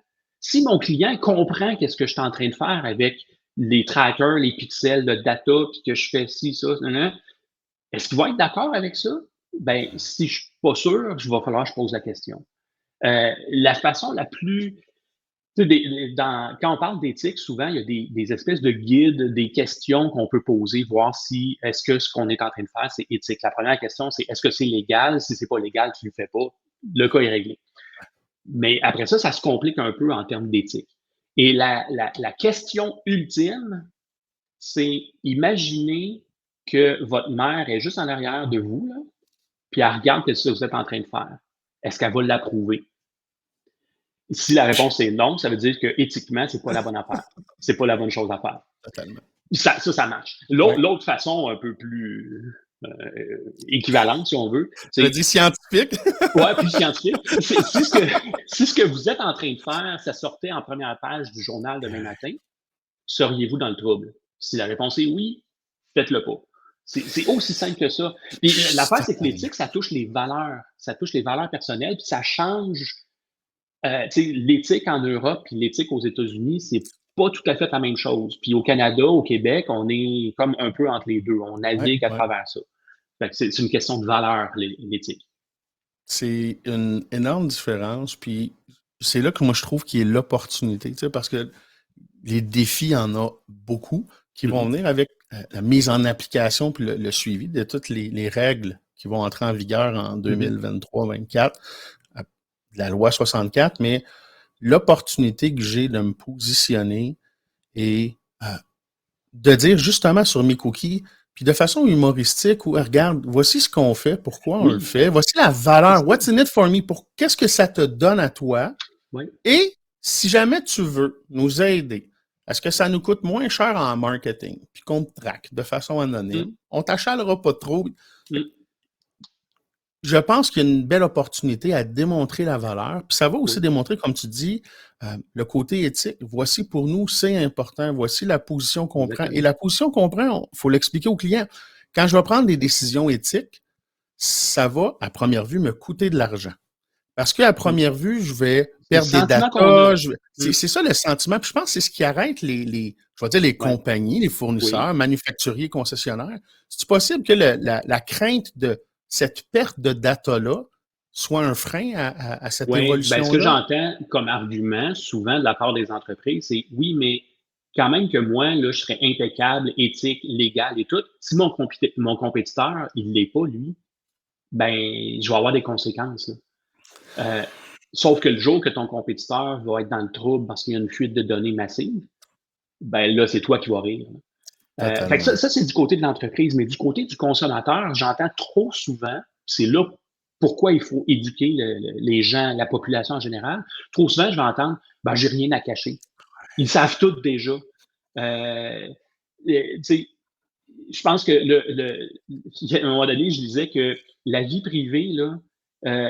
Si mon client comprend qu'est-ce que je suis en train de faire avec les trackers, les pixels de data, puis que je fais ci, ça, est-ce qu'il va être d'accord avec ça? Ben, si je ne suis pas sûr, il va falloir que je pose la question. La façon la plus... quand on parle d'éthique, souvent, il y a des espèces de guides, des questions qu'on peut poser, voir si est-ce que ce qu'on est en train de faire, c'est éthique. La première question, c'est est-ce que c'est légal? Si ce n'est pas légal, tu ne le fais pas. Le cas est réglé. Mais après ça, ça se complique un peu en termes d'éthique. Et la question ultime, c'est imaginer que votre mère est juste en arrière de vous, là, puis elle regarde ce que vous êtes en train de faire. Est-ce qu'elle va l'approuver? Si la réponse est non, ça veut dire que éthiquement, c'est pas la bonne affaire. C'est pas la bonne chose à faire. Totalement. Ça marche. Ouais. L'autre façon un peu plus équivalente, si on veut, Tu as c'est dit scientifique? ouais, plus scientifique. Si ce que vous êtes en train de faire, ça sortait en première page du journal demain matin, seriez-vous dans le trouble? Si la réponse est oui, faites-le pas. C'est aussi simple que ça. Puis l'affaire, c'est que l'éthique, ça touche les valeurs. Ça touche les valeurs personnelles, puis ça change. Tu sais, l'éthique en Europe puis l'éthique aux États-Unis, c'est pas tout à fait la même chose. Puis au Canada, au Québec, on est comme un peu entre les deux. On Ouais, navigue à ouais. travers ça. Fait que c'est une question de valeur, l'éthique. C'est une énorme différence. Puis c'est là que moi, je trouve qu'il y a l'opportunité, tu sais, parce que les défis, il y en a beaucoup qui vont Mhm. venir avec la mise en application puis le suivi de toutes les règles qui vont entrer en vigueur en Mhm. 2023-24, la loi 64, mais l'opportunité que j'ai de me positionner et de dire justement sur mes cookies, puis de façon humoristique, où regarde, voici ce qu'on fait, pourquoi on le Oui, fait, voici la c'est valeur, ça. what's in it for me, qu'est-ce que ça te donne à toi, Oui. et si jamais tu veux nous aider, est-ce que ça nous coûte moins cher en marketing, puis qu'on te traque de façon anonyme, Mm, on t'achalera pas trop. mm, Je pense qu'il y a une belle opportunité à démontrer la valeur. Puis ça va aussi oui, démontrer, comme tu dis, le côté éthique. Voici pour nous, c'est important. Voici la position qu'on prend. Et exactement. la position qu'on prend, il faut l'expliquer au client. Quand je vais prendre des décisions éthiques, ça va, à première vue, me coûter de l'argent. Parce qu'à Mm. première vue, je vais C'est le perdre des sentiment qu'on a. datas. Mm, C'est ça le sentiment. Puis je pense que c'est ce qui arrête je vais dire les ouais, compagnies, les oui. fournisseurs, manufacturiers, concessionnaires. C'est possible que la crainte de cette perte de data-là soit un frein à cette Oui, ben, ce que évolution-là? j'entends comme argument souvent de la part des entreprises, c'est oui, mais quand même que moi, là, je serais impeccable, éthique, légal et tout. Si mon compétiteur, il l'est pas, lui, ben, je vais avoir des conséquences, là. Euh, Sauf que le jour que ton compétiteur va être dans le trouble parce qu'il y a une fuite de données massive, ben là, c'est toi qui vas rire. Fait que Totalement. ça c'est du côté de l'entreprise, mais du côté du consommateur, j'entends trop souvent, c'est là pourquoi il faut éduquer les gens, la population en général. Trop souvent, je vais entendre, ben, j'ai rien à cacher. Ils savent tout déjà. Tu sais, je pense que à un moment donné, je disais que la vie privée, là,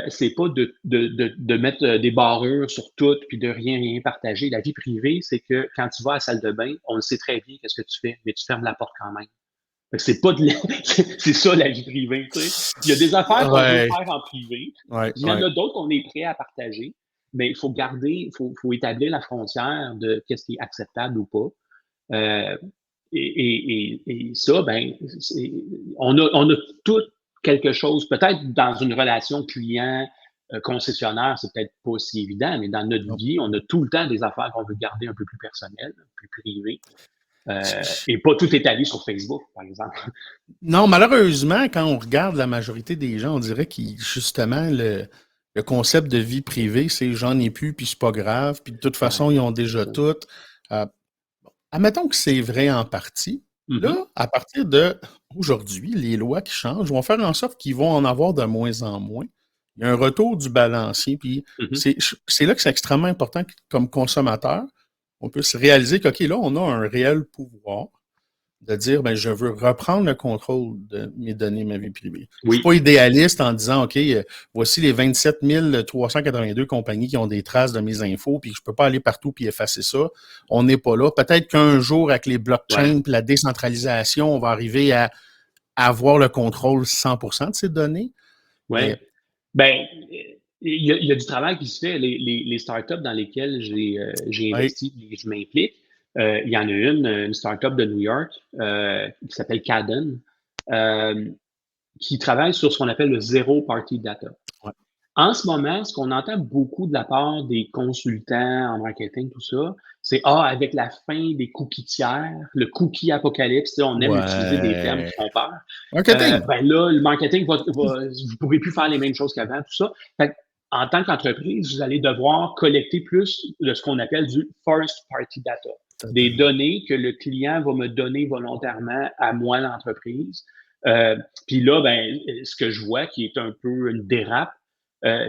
c'est pas de mettre des barrures sur tout puis de rien partager. La vie privée, c'est que quand tu vas à la salle de bain, on le sait très bien qu'est-ce que tu fais, mais tu fermes la porte quand même. Fait que c'est pas de c'est ça la vie privée, tu sais. Il y a des affaires qu'on veut Ouais, faire en privé, ouais, il y en ouais. a d'autres qu'on est prêt à partager, mais il faut faut établir la frontière de qu'est-ce qui est acceptable ou pas. Euh, et ça, ben, on a tout quelque chose, peut-être dans une relation client, concessionnaire, c'est peut-être pas si évident, mais dans notre Non. vie, on a tout le temps des affaires qu'on veut garder un peu plus personnelles, plus privées, et pas tout établi sur Facebook, par exemple. Non, malheureusement, quand on regarde la majorité des gens, on dirait qu'ils, justement, le concept de vie privée, c'est j'en ai plus, puis c'est pas grave, puis de toute Ouais, façon, ils ont c'est déjà ça. tout. Euh, Admettons que c'est vrai en partie. Mhm, Là, à partir de aujourd'hui, les lois qui changent vont faire en sorte qu'ils vont en avoir de moins en moins. Il y a un retour du balancier, puis mhm. c'est là que c'est extrêmement important que, comme consommateur, on puisse réaliser que, OK, là, on a un réel pouvoir de dire, ben, je veux reprendre le contrôle de mes données, ma vie privée. Je suis Oui, pas idéaliste en disant, OK, voici les 27 382 compagnies qui ont des traces de mes infos, puis je peux pas aller partout puis effacer ça. On n'est pas là. Peut-être qu'un jour, avec les ouais, blockchains et la décentralisation, on va arriver à avoir le contrôle 100% de ces données. ouais. Mais, Ben, il y a du travail qui se fait. Les startups dans lesquelles j'ai ouais, investi et je m'implique, il y en a une startup de New York qui s'appelle Cadden, euh, qui travaille sur ce qu'on appelle le Zero Party Data. ouais, En ce moment, ce qu'on entend beaucoup de la part des consultants en marketing, tout ça, c'est ah, avec la fin des cookies tiers, le cookie apocalypse, tu sais, on aime utiliser des termes ouais. qui font peur. Marketing. Ben là, le marketing vous ne pourrez plus faire les mêmes choses qu'avant, tout ça. Fait que, en tant qu'entreprise, vous allez devoir collecter plus de ce qu'on appelle du first party data, des Totalement. données que le client va me donner volontairement à moi, l'entreprise. Puis là, ben, ce que je vois qui est un peu une dérape,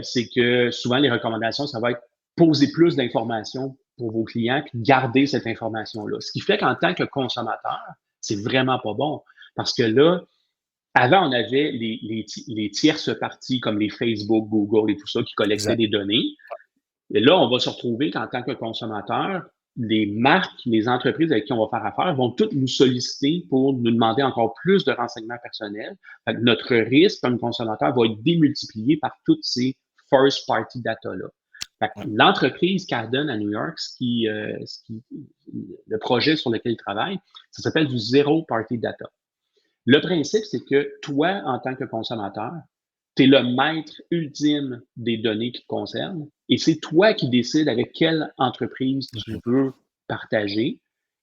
c'est que souvent les recommandations, ça va être poser plus d'informations pour vos clients, puis garder cette information-là. Ce qui fait qu'en tant que consommateur, c'est vraiment pas bon. Parce que là, avant, on avait les tierces parties comme les Facebook, Google et tout ça qui collectaient Exact. des données. Et là, on va se retrouver qu'en tant que consommateur, les marques, les entreprises avec qui on va faire affaire vont toutes nous solliciter pour nous demander encore plus de renseignements personnels. Fait que notre risque comme consommateur va être démultiplié par toutes ces first-party data-là. Fait que l'entreprise Cardone à New York, le projet sur lequel il travaille, ça s'appelle du Zero Party Data. Le principe, c'est que toi, en tant que consommateur, tu es le maître ultime des données qui te concernent et c'est toi qui décides avec quelle entreprise tu veux partager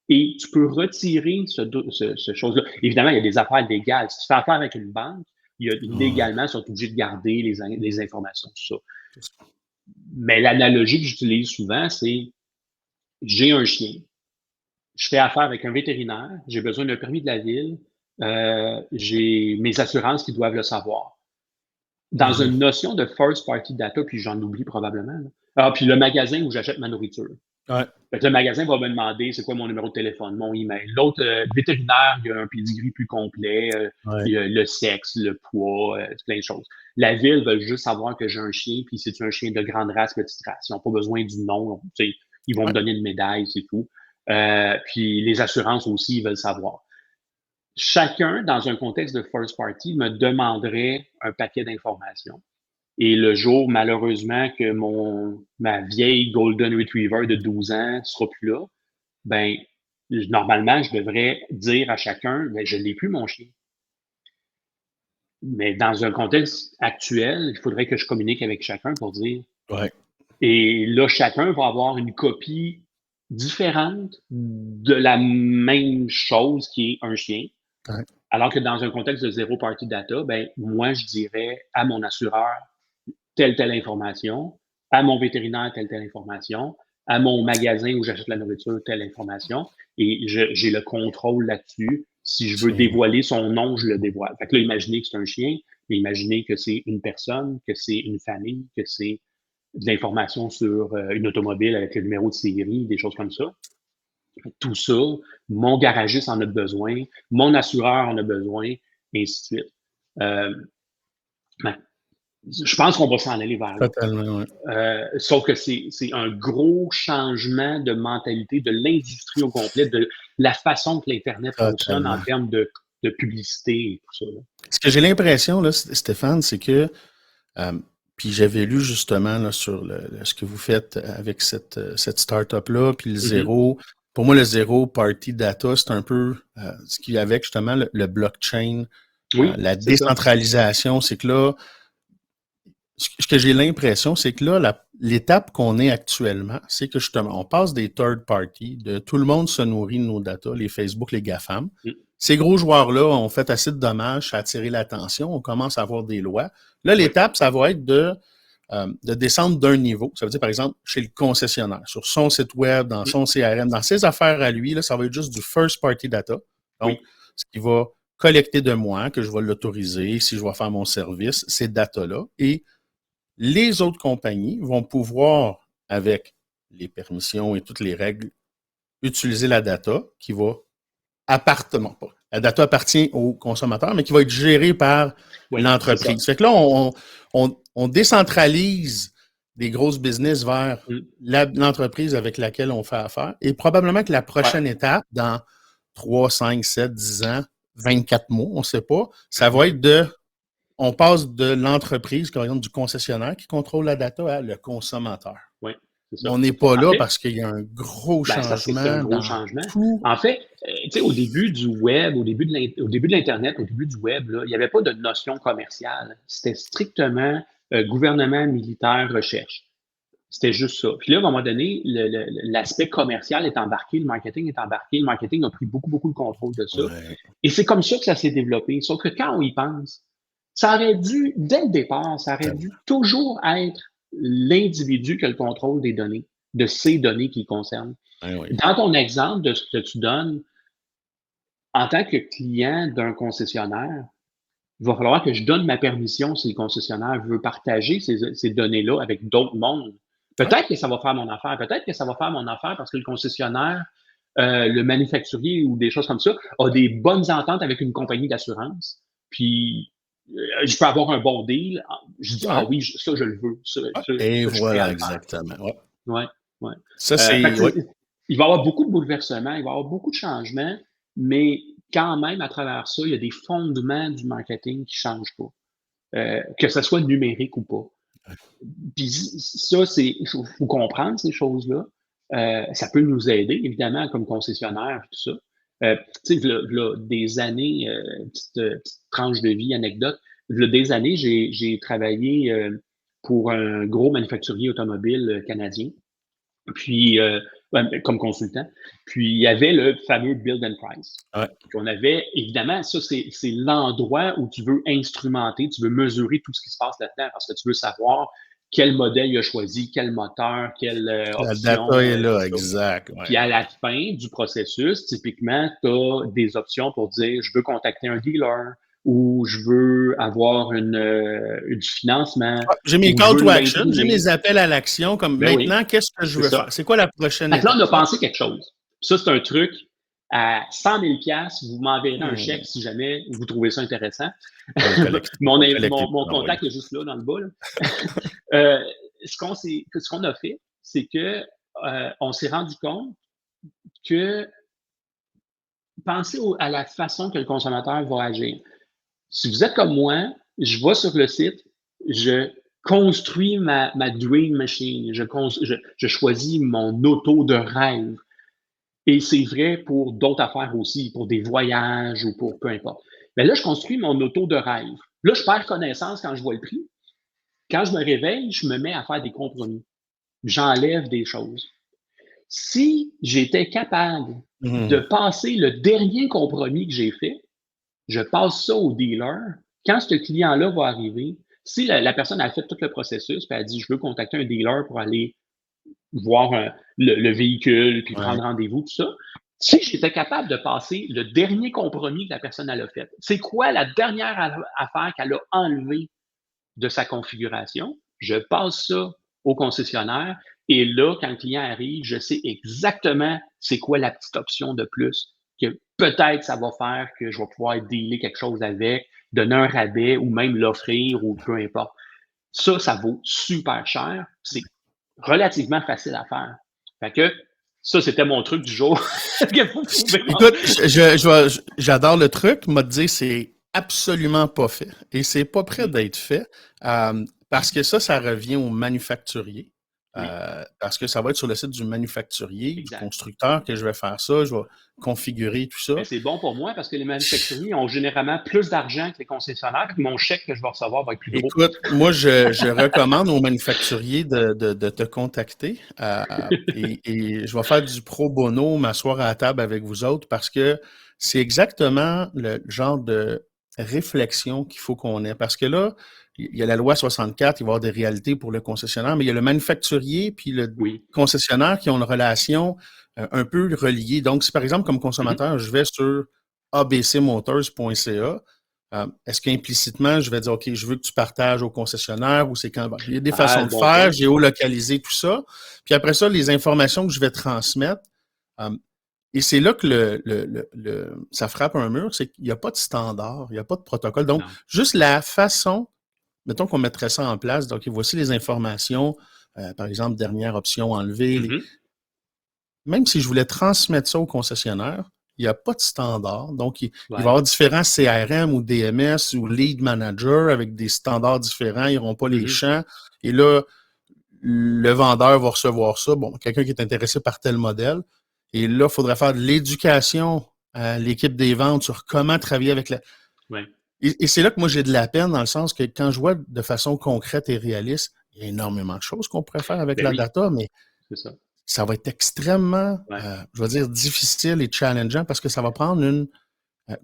et tu peux retirer ce chose-là. Évidemment, il y a des affaires légales. Si tu fais affaire avec une banque, légalement, ils sont obligés de garder les informations, tout ça. Mais l'analogie que j'utilise souvent, c'est j'ai un chien, je fais affaire avec un vétérinaire, j'ai besoin d'un permis de la ville, j'ai mes assurances qui doivent le savoir. Dans une notion de first party data, puis j'en oublie probablement. Puis le magasin où j'achète ma nourriture. Ouais. Fait que le magasin va me demander c'est quoi mon numéro de téléphone, mon email. L'autre, vétérinaire, il y a un pedigree plus complet, il y a le sexe, le poids, plein de choses. La ville veut juste savoir que j'ai un chien, puis c'est un chien de grande race, petite race. Ils n'ont pas besoin du nom. Ils vont me donner une médaille, c'est tout. Puis les assurances aussi, ils veulent savoir. Chacun, dans un contexte de first party, me demanderait un paquet d'informations. Et le jour, malheureusement, que ma vieille Golden Retriever de 12 ans ne sera plus là, ben, normalement, je devrais dire à chacun, ben, je n'ai plus mon chien. Mais dans un contexte actuel, il faudrait que je communique avec chacun pour dire. Ouais. Et là, chacun va avoir une copie différente de la même chose qui est un chien. Ouais. Alors que dans un contexte de zéro party data, ben, moi, je dirais à mon assureur telle information, à mon vétérinaire telle information, à mon magasin où j'achète la nourriture telle information, et j'ai le contrôle là-dessus. Si je veux dévoiler son nom, je le dévoile. Fait que là, imaginez que c'est un chien, mais imaginez que c'est une personne, que c'est une famille, que c'est de l'information sur une automobile avec le numéro de série, des choses comme ça. Tout ça, mon garagiste en a besoin, mon assureur en a besoin, et ainsi de suite. Je pense qu'on va s'en aller vers là. Totalement, oui. Sauf que c'est un gros changement de mentalité de l'industrie au complet, de la façon que l'Internet fonctionne en termes de publicité et tout ça. Là. Ce que j'ai l'impression, là, Stéphane, c'est que, puis j'avais lu justement là, sur ce que vous faites avec cette start-up-là, puis le zéro. Pour moi, le zéro party data, c'est un peu ce qu'il y a avec justement le blockchain, la décentralisation. C'est que là, ce que j'ai l'impression, c'est que là, l'étape qu'on est actuellement, c'est que justement, on passe des third parties, de tout le monde se nourrit de nos data, les Facebook, les GAFAM. Ces gros joueurs-là ont fait assez de dommages, ça a attiré l'attention, on commence à avoir des lois. Là, l'étape, ça va être de descendre d'un niveau. Ça veut dire, par exemple, chez le concessionnaire, sur son site web, dans son CRM, dans ses affaires à lui, là, ça va être juste du first party data. Donc, ce qui va collecter de moi, que je vais l'autoriser, si je vais faire mon service, ces data-là. Et les autres compagnies vont pouvoir, avec les permissions et toutes les règles, utiliser la data qui va la data appartient au consommateur, mais qui va être gérée par l'entreprise. Fait que là, on décentralise des grosses business vers l'entreprise avec laquelle on fait affaire. Et probablement que la prochaine étape, dans 3, 5, 7, 10 ans, 24 mois, on ne sait pas, ça va être on passe de l'entreprise, par exemple, du concessionnaire qui contrôle la data à le consommateur. Oui, c'est ça. On n'est pas là parce qu'il y a un gros changement. C'est un gros changement. En fait, tu sais, au début du web, au début de l'Internet, au début du web, là, il n'y avait pas de notion commerciale. C'était strictement gouvernement, militaire, recherche. C'était juste ça. Puis là, à un moment donné, l'aspect commercial est embarqué, le marketing est embarqué. Le marketing a pris beaucoup, beaucoup de contrôle de ça. Ouais. Et c'est comme ça que ça s'est développé. Sauf que quand on y pense, ça aurait dû, dès le départ, ça aurait dû toujours être l'individu qui a le contrôle des données, de ces données qui le concernent. Oui. Dans ton exemple de ce que tu donnes, en tant que client d'un concessionnaire, il va falloir que je donne ma permission si le concessionnaire veut partager ces données-là avec d'autres mondes. Peut-être que ça va faire mon affaire. Peut-être que ça va faire mon affaire parce que le concessionnaire, le manufacturier ou des choses comme ça, a des bonnes ententes avec une compagnie d'assurance. Puis, je peux avoir un bon deal. Je dis, ah Ouais. oui, ça, je le veux. Ça, Et je suis prêt à voilà, le faire. exactement. Ouais. Ouais, ouais. Ça, Fait que, ouais. il va y avoir beaucoup de bouleversements, il va y avoir beaucoup de changements, mais quand même, à travers ça, il y a des fondements du marketing qui ne changent pas, que ce soit numérique ou pas. Puis ça, il faut comprendre ces choses-là. Ça peut nous aider, évidemment, comme concessionnaire, tout ça. Tu sais, v'là des années, petite tranche de vie, anecdote, v'là des années, j'ai travaillé pour un gros manufacturier automobile canadien. Puis, comme consultant. Puis, il y avait le fameux Build and Price. Ouais. Puis, on avait, évidemment, ça, c'est l'endroit où tu veux instrumenter, tu veux mesurer tout ce qui se passe là-dedans parce que tu veux savoir quel modèle il a choisi, quel moteur, quelle La option. data est là, tout ça. exact. Ouais. Puis, à la fin du processus, typiquement, tu as des options pour dire je veux contacter un dealer ou je veux avoir du financement. J'ai mes ou call je veux to action, j'ai l'imprimer. mes appels à l'action, comme Ben oui, maintenant, qu'est-ce que je c'est veux ça. faire? C'est quoi la prochaine Fait que là, étape? on a pensé quelque chose. Ça, c'est un truc à 100 000 vous m'enverrez un Hmm. chèque si jamais vous trouvez ça intéressant. On va collecter. mon pour contact l'envoyer. est juste là, dans le bas. Ce qu'on a fait, c'est que on s'est rendu compte que pensez à la façon que le consommateur va agir. Si vous êtes comme moi, je vais sur le site, je construis ma dream machine, je choisis mon auto de rêve. Et c'est vrai pour d'autres affaires aussi, pour des voyages ou pour peu importe. Mais là, je construis mon auto de rêve. Là, je perds connaissance quand je vois le prix. Quand je me réveille, je me mets à faire des compromis. J'enlève des choses. Si j'étais capable de passer le dernier compromis que j'ai fait, je passe ça au dealer. Quand ce client-là va arriver, si la personne a fait tout le processus, puis elle dit, je veux contacter un dealer pour aller voir le véhicule, puis prendre rendez-vous, tout ça. Si j'étais capable de passer le dernier compromis que la personne a fait, c'est quoi la dernière affaire qu'elle a enlevée de sa configuration? Je passe ça au concessionnaire et là, quand le client arrive, je sais exactement c'est quoi la petite option de plus que peut-être ça va faire que je vais pouvoir dealer quelque chose avec, donner un rabais ou même l'offrir ou peu importe. Ça vaut super cher. C'est relativement facile à faire. Fait que ça, c'était mon truc du jour. Écoute, j'adore le truc. M'a dit c'est absolument pas fait. Et c'est pas prêt d'être fait. Parce que ça revient au manufacturier. Parce que ça va être sur le site du manufacturier, du constructeur que je vais faire ça, je vais configurer tout ça. Mais c'est bon pour moi parce que les manufacturiers ont généralement plus d'argent que les concessionnaires. Mon chèque que je vais recevoir va être plus gros. Écoute, moi, je recommande aux manufacturiers de te contacter et je vais faire du pro bono, m'asseoir à la table avec vous autres parce que c'est exactement le genre de réflexion qu'il faut qu'on ait. Parce que là, il y a la loi 64, il va y avoir des réalités pour le concessionnaire, mais il y a le manufacturier puis le concessionnaire qui ont une relation un peu reliée. Donc, si par exemple, comme consommateur, je vais sur abcmotors.ca, est-ce qu'implicitement, je vais dire, OK, je veux que tu partages au concessionnaire ou c'est quand... Il y a des façons de faire, géolocaliser tout ça. Puis après ça, les informations que je vais transmettre, et c'est là que ça frappe un mur, c'est qu'il n'y a pas de standard, il n'y a pas de protocole. Donc, juste la façon, mettons qu'on mettrait ça en place, donc voici les informations, par exemple, dernière option enlevée. Même si je voulais transmettre ça au concessionnaire, il n'y a pas de standard. Donc, il va y avoir différents CRM ou DMS ou Lead Manager avec des standards différents. Ils n'auront pas les champs. Et là, le vendeur va recevoir ça. Bon, quelqu'un qui est intéressé par tel modèle. Et là, il faudrait faire de l'éducation à l'équipe des ventes sur comment travailler avec la... Et c'est là que moi, j'ai de la peine dans le sens que quand je vois de façon concrète et réaliste, il y a énormément de choses qu'on pourrait faire avec la data, mais ça va être extrêmement, je vais dire, difficile et challengeant parce que ça va prendre une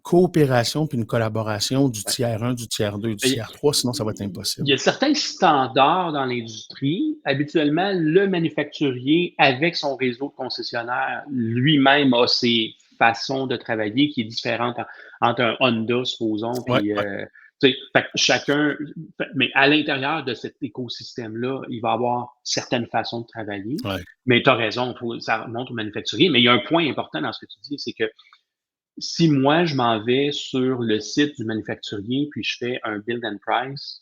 coopération puis une collaboration du tiers 1, du tiers 2, du tiers 3, sinon ça va être impossible. Il y a certains standards dans l'industrie. Habituellement, le manufacturier, avec son réseau de concessionnaires, lui-même a ses façons de travailler qui est différente entre un Honda, supposons, puis Tu sais, fait que chacun, mais à l'intérieur de cet écosystème-là, il va y avoir certaines façons de travailler. Ouais. Mais tu as raison, ça remonte au manufacturier. Mais il y a un point important dans ce que tu dis, c'est que si moi, je m'en vais sur le site du manufacturier, puis je fais un build and price,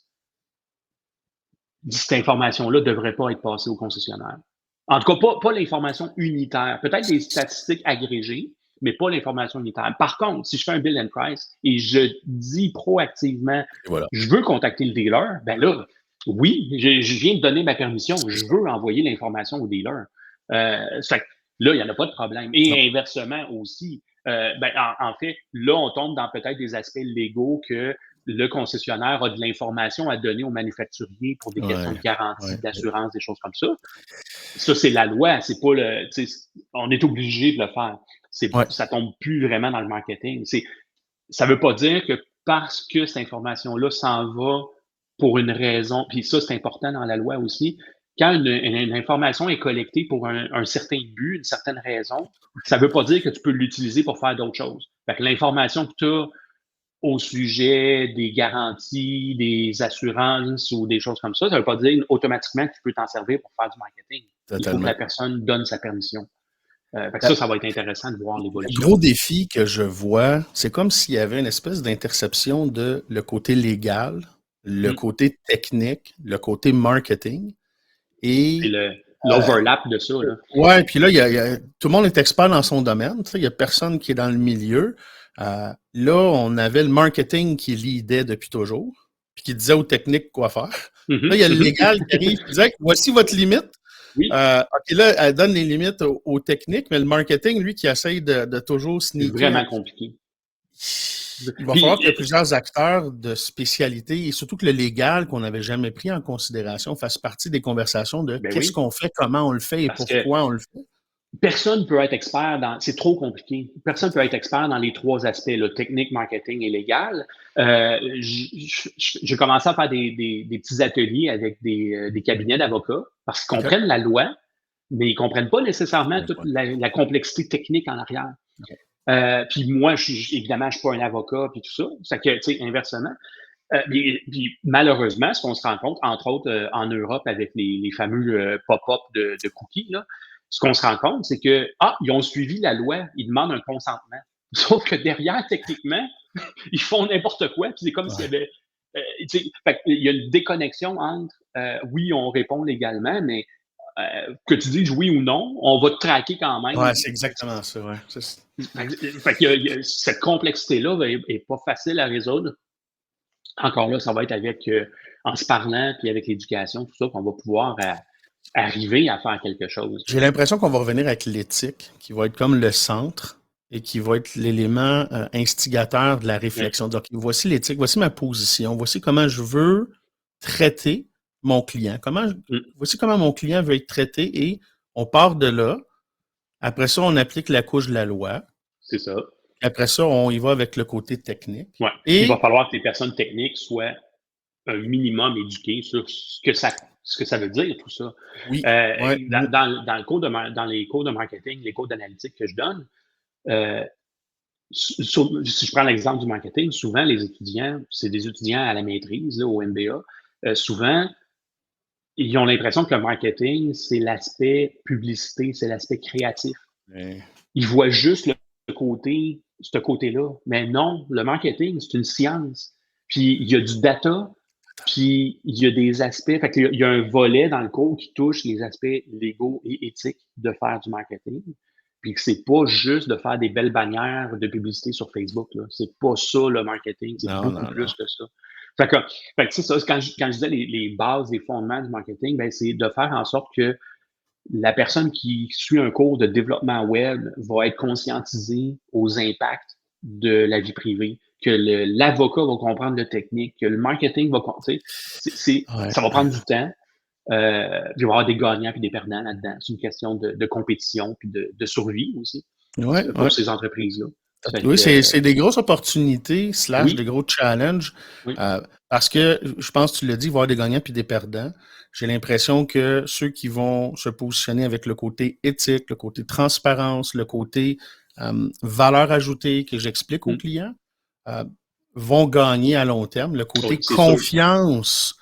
cette information-là ne devrait pas être passée au concessionnaire. En tout cas, pas l'information unitaire. Peut-être des statistiques agrégées, mais pas l'information unitaire. Par contre, si je fais un build and price et je dis proactivement, Et voilà. je veux contacter le dealer, ben là, oui, je viens de donner ma permission, je veux envoyer l'information au dealer. Ça fait que là, il n'y en a pas de problème. Et inversement aussi, ben, en fait, là, on tombe dans peut-être des aspects légaux que le concessionnaire a de l'information à donner au manufacturier pour des questions de garantie, d'assurance, des choses comme ça. Ça, c'est la loi, c'est pas le. On est obligé de le faire. Ça tombe plus vraiment dans le marketing. Ça veut pas dire que parce que cette information-là s'en va pour une raison, puis ça, c'est important dans la loi aussi. Quand une information est collectée pour un certain but, une certaine raison, ça veut pas dire que tu peux l'utiliser pour faire d'autres choses. Fait que l'information que tu as au sujet des garanties, des assurances ou des choses comme ça ne veut pas dire automatiquement que tu peux t'en servir pour faire du marketing. Totalement. Il faut que la personne donne sa permission. Fait que ça va être intéressant de voir l'évolution. Le gros défi que je vois, c'est comme s'il y avait une espèce d'interception de le côté légal, le côté technique, le côté marketing. Et l'overlap de ça. Là. Ouais, puis là, tout le monde est expert dans son domaine. Il n'y a personne qui est dans le milieu. Là, on avait le marketing qui leadait depuis toujours, puis qui disait aux techniques quoi faire. Là, il y a le légal qui arrive et disait voici votre limite. Oui. OK, là, elle donne les limites aux techniques, mais le marketing, lui, qui essaye de toujours sneaker. C'est vraiment compliqué. Il va falloir qu'il y ait plusieurs acteurs de spécialité et surtout que le légal qu'on n'avait jamais pris en considération fasse partie des conversations de qu'est-ce qu'on fait, comment on le fait et pourquoi on le fait. Personne ne peut être expert dans... C'est trop compliqué. Personne ne peut être expert dans les trois aspects, là, technique, marketing et légal. J'ai commencé à faire des petits ateliers avec des cabinets d'avocats parce qu'ils comprennent la loi, mais ils ne comprennent pas nécessairement toute la complexité technique en arrière. Puis moi, évidemment, je ne suis pas un avocat puis tout ça. C'est que, tu sais, inversement. Puis malheureusement, ce qu'on se rend compte, entre autres en Europe avec les fameux pop-up de cookies, là, ce qu'on se rend compte, c'est que, ils ont suivi la loi, ils demandent un consentement. Sauf que derrière, techniquement, ils font n'importe quoi, puis c'est comme s'il y avait... il y a une déconnexion entre, oui, on répond légalement, mais que tu dises oui ou non, on va te traquer quand même. Ouais, c'est exactement ça, ouais. Cette complexité-là est pas facile à résoudre. Encore là, ça va être avec, en se parlant, puis avec l'éducation, tout ça, qu'on va pouvoir... arriver à faire quelque chose. J'ai l'impression qu'on va revenir avec l'éthique, qui va être comme le centre et qui va être l'élément instigateur de la réflexion. Donc, voici l'éthique, voici ma position, voici comment je veux traiter mon client. Voici comment mon client veut être traité et on part de là. Après ça, on applique la couche de la loi. C'est ça. Après ça, on y va avec le côté technique. Ouais. Et il va falloir que les personnes techniques soient un minimum éduquées sur ce que ça veut dire, tout ça. Oui. Dans les cours de marketing, les cours d'analytique que je donne, si je prends l'exemple du marketing, souvent les étudiants, c'est des étudiants à la maîtrise, là, au MBA, souvent, ils ont l'impression que le marketing, c'est l'aspect publicité, c'est l'aspect créatif. Ils voient juste ce côté-là. Mais non, le marketing, c'est une science. Puis il y a du data, puis il y a des aspects, fait qu'il y a un volet dans le cours qui touche les aspects légaux et éthiques de faire du marketing. Puis que c'est pas juste de faire des belles bannières de publicité sur Facebook, là. C'est pas ça le marketing, c'est beaucoup plus que ça. Fait que c'est ça, quand je disais les bases, les fondements du marketing, ben c'est de faire en sorte que la personne qui suit un cours de développement web va être conscientisée aux impacts de la vie privée, que l'avocat va comprendre le technique, que le marketing va comprendre. Ça va prendre du temps. Il va y avoir des gagnants et des perdants là-dedans. C'est une question de compétition puis de survie aussi pour ces entreprises-là. Oui, c'est des grosses opportunités / des gros challenges parce que, je pense que tu l'as dit, il va y avoir des gagnants puis des perdants. J'ai l'impression que ceux qui vont se positionner avec le côté éthique, le côté transparence, le côté valeur ajoutée que j'explique aux clients, vont gagner à long terme. Le côté Oui, c'est sûr. confiance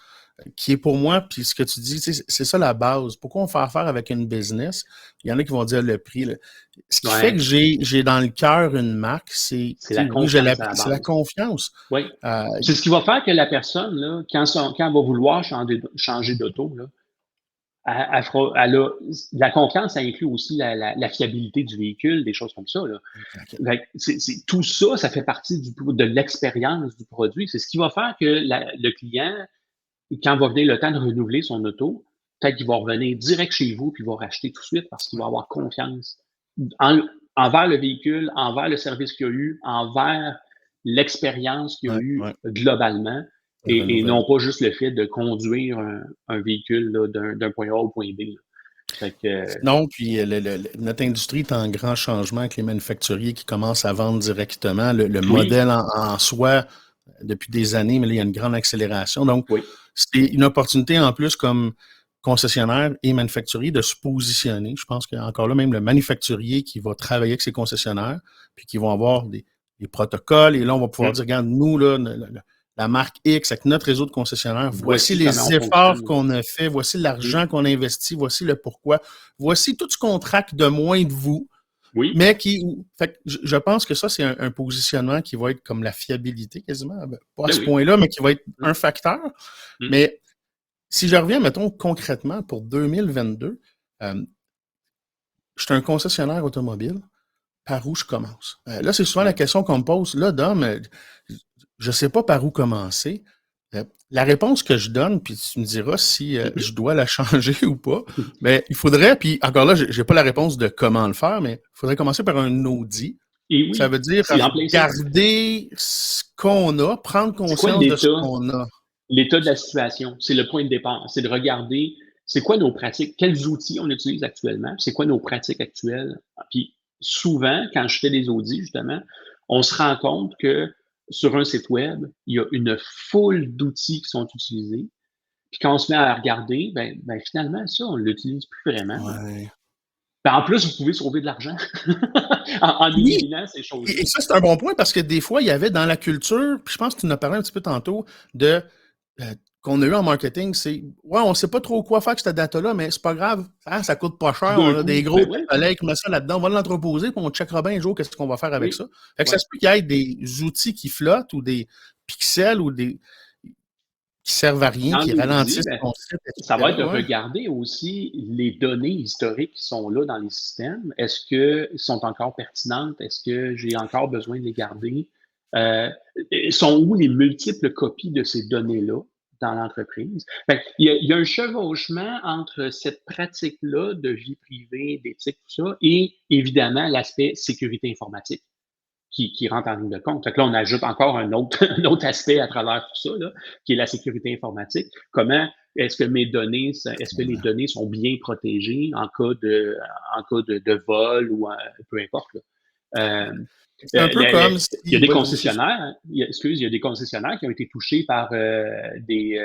qui est pour moi, puis ce que tu dis, c'est ça la base. Pourquoi on fait affaire avec une business? Il y en a qui vont dire le prix. Là. Ce qui fait que j'ai dans le cœur une marque, c'est la confiance à la base. C'est la confiance. Oui. C'est ce qui va faire que la personne, là, quand elle va vouloir changer d'auto, là, la confiance, ça inclut aussi la fiabilité du véhicule, des choses comme ça. Là. Okay. Tout ça, ça fait partie de l'expérience du produit. C'est ce qui va faire que le client, quand va venir le temps de renouveler son auto, peut-être qu'il va revenir direct chez vous puis il va racheter tout de suite parce qu'il va avoir confiance envers le véhicule, envers le service qu'il a eu, envers l'expérience qu'il a eu globalement. Et non pas juste le fait de conduire un véhicule là, d'un point A au point B. Fait que, non, puis notre industrie est en grand changement avec les manufacturiers qui commencent à vendre directement. Le modèle en soi, depuis des années, mais là, il y a une grande accélération. Donc, c'est une opportunité en plus comme concessionnaire et manufacturier de se positionner. Je pense qu'encore là, même le manufacturier qui va travailler avec ses concessionnaires, puis qui vont avoir des protocoles, et là, on va pouvoir dire, regarde, nous, là, la marque X avec notre réseau de concessionnaires, voici les efforts qu'on a fait, voici l'argent qu'on a investi, voici le pourquoi, voici tout ce qu'on traque de moins de vous, mais fait, je pense que ça, c'est un positionnement qui va être comme la fiabilité quasiment, pas à ce point-là, mais qui va être un facteur. Mais si je reviens, mettons, concrètement, pour 2022, je suis un concessionnaire automobile, par où je commence? Là, c'est souvent la question qu'on me pose. Là, Dom, je ne sais pas par où commencer. La réponse que je donne, puis tu me diras si je dois la changer ou pas, mais il faudrait, puis encore là, je n'ai pas la réponse de comment le faire, mais il faudrait commencer par un audit. Et ça veut dire regarder ce qu'on a, prendre conscience de ce qu'on a. L'état de la situation, c'est le point de départ. C'est de regarder c'est quoi nos pratiques, quels outils on utilise actuellement, c'est quoi nos pratiques actuelles. Puis souvent, quand je fais des audits, justement, on se rend compte que sur un site web, il y a une foule d'outils qui sont utilisés. Puis quand on se met à regarder, ben finalement, ça, on ne l'utilise plus vraiment. Ouais. Ben, en plus, vous pouvez sauver de l'argent en éliminant ces choses. Et ça, c'est un bon point parce que des fois, il y avait dans la culture, puis je pense que tu en as parlé un petit peu tantôt, qu'on a eu en marketing, c'est on ne sait pas trop quoi faire avec cette data-là, mais c'est pas grave, ça coûte pas cher, on a des gros collègues qui mettent ça là-dedans, on va l'entreposer, puis on checkera bien un jour qu'est-ce qu'on va faire avec ça. Fait que ça se peut qu'il y ait des outils qui flottent ou des pixels ou des qui servent à rien, qui ralentissent ton site. Ça va être de regarder aussi les données historiques qui sont là dans les systèmes. Est-ce qu'elles sont encore pertinentes? Est-ce que j'ai encore besoin de les garder? Sont où les multiples copies de ces données-là dans l'entreprise? Il y a un chevauchement entre cette pratique-là de vie privée, d'éthique, tout ça, et évidemment l'aspect sécurité informatique qui rentre en ligne de compte. Fait que là, on ajoute encore un autre aspect à travers tout ça, là, qui est la sécurité informatique. Comment est-ce que les données sont bien protégées en cas de vol ou peu importe, là. C'est un peu comme il y a des concessionnaires, il y a des concessionnaires qui ont été touchés par des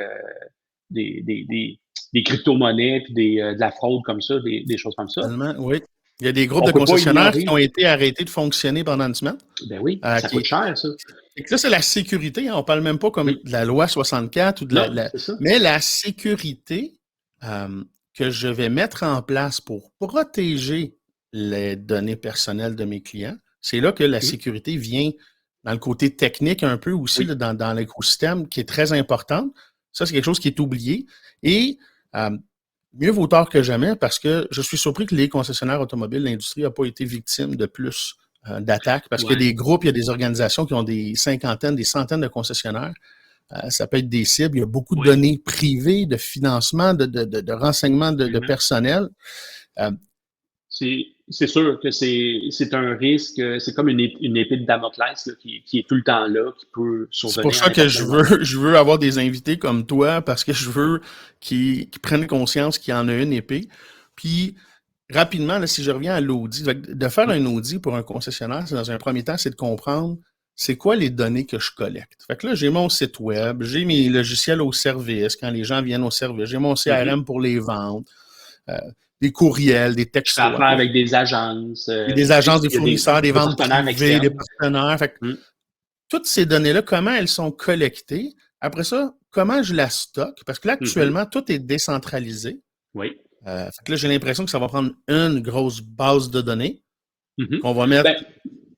crypto-monnaies puis de la fraude comme ça, des choses comme ça. Oui. Il y a des groupes de concessionnaires qui ont été arrêtés de fonctionner pendant une semaine. Ben oui, ça coûte cher, ça. Et que là, c'est la sécurité. On ne parle même pas comme de la loi 64 ou de mais la sécurité que je vais mettre en place pour protéger les données personnelles de mes clients. C'est là que la sécurité vient dans le côté technique un peu aussi, là, dans l'écosystème, qui est très importante. Ça, c'est quelque chose qui est oublié. Et mieux vaut tard que jamais, parce que je suis surpris que les concessionnaires automobiles, l'industrie n'a pas été victime de plus d'attaques, parce qu'il y a des groupes, il y a des organisations qui ont des cinquantaines, des centaines de concessionnaires. Ça peut être des cibles. Il y a beaucoup de données privées, de financement, de renseignements de personnel. C'est sûr que c'est un risque, c'est comme une épée de Damoclès là, qui est tout le temps là, qui peut survenir. C'est pour ça que je veux avoir des invités comme toi, parce que je veux qu'ils prennent conscience qu'il y en a une épée. Puis, rapidement, là, si je reviens à l'audit, de faire un audit pour un concessionnaire, c'est dans un premier temps, c'est de comprendre c'est quoi les données que je collecte. Fait que là, j'ai mon site web, j'ai mes logiciels au service, quand les gens viennent au service, j'ai mon CRM pour les ventes. Des courriels, des textos. Ça va avec des agences. Des agences, des fournisseurs, des ventes privées, des partenaires. Fait que toutes ces données-là, comment elles sont collectées? Après ça, comment je la stocke? Parce que là, actuellement, tout est décentralisé. Oui. Fait que là, j'ai l'impression que ça va prendre une grosse base de données qu'on va mettre Ben,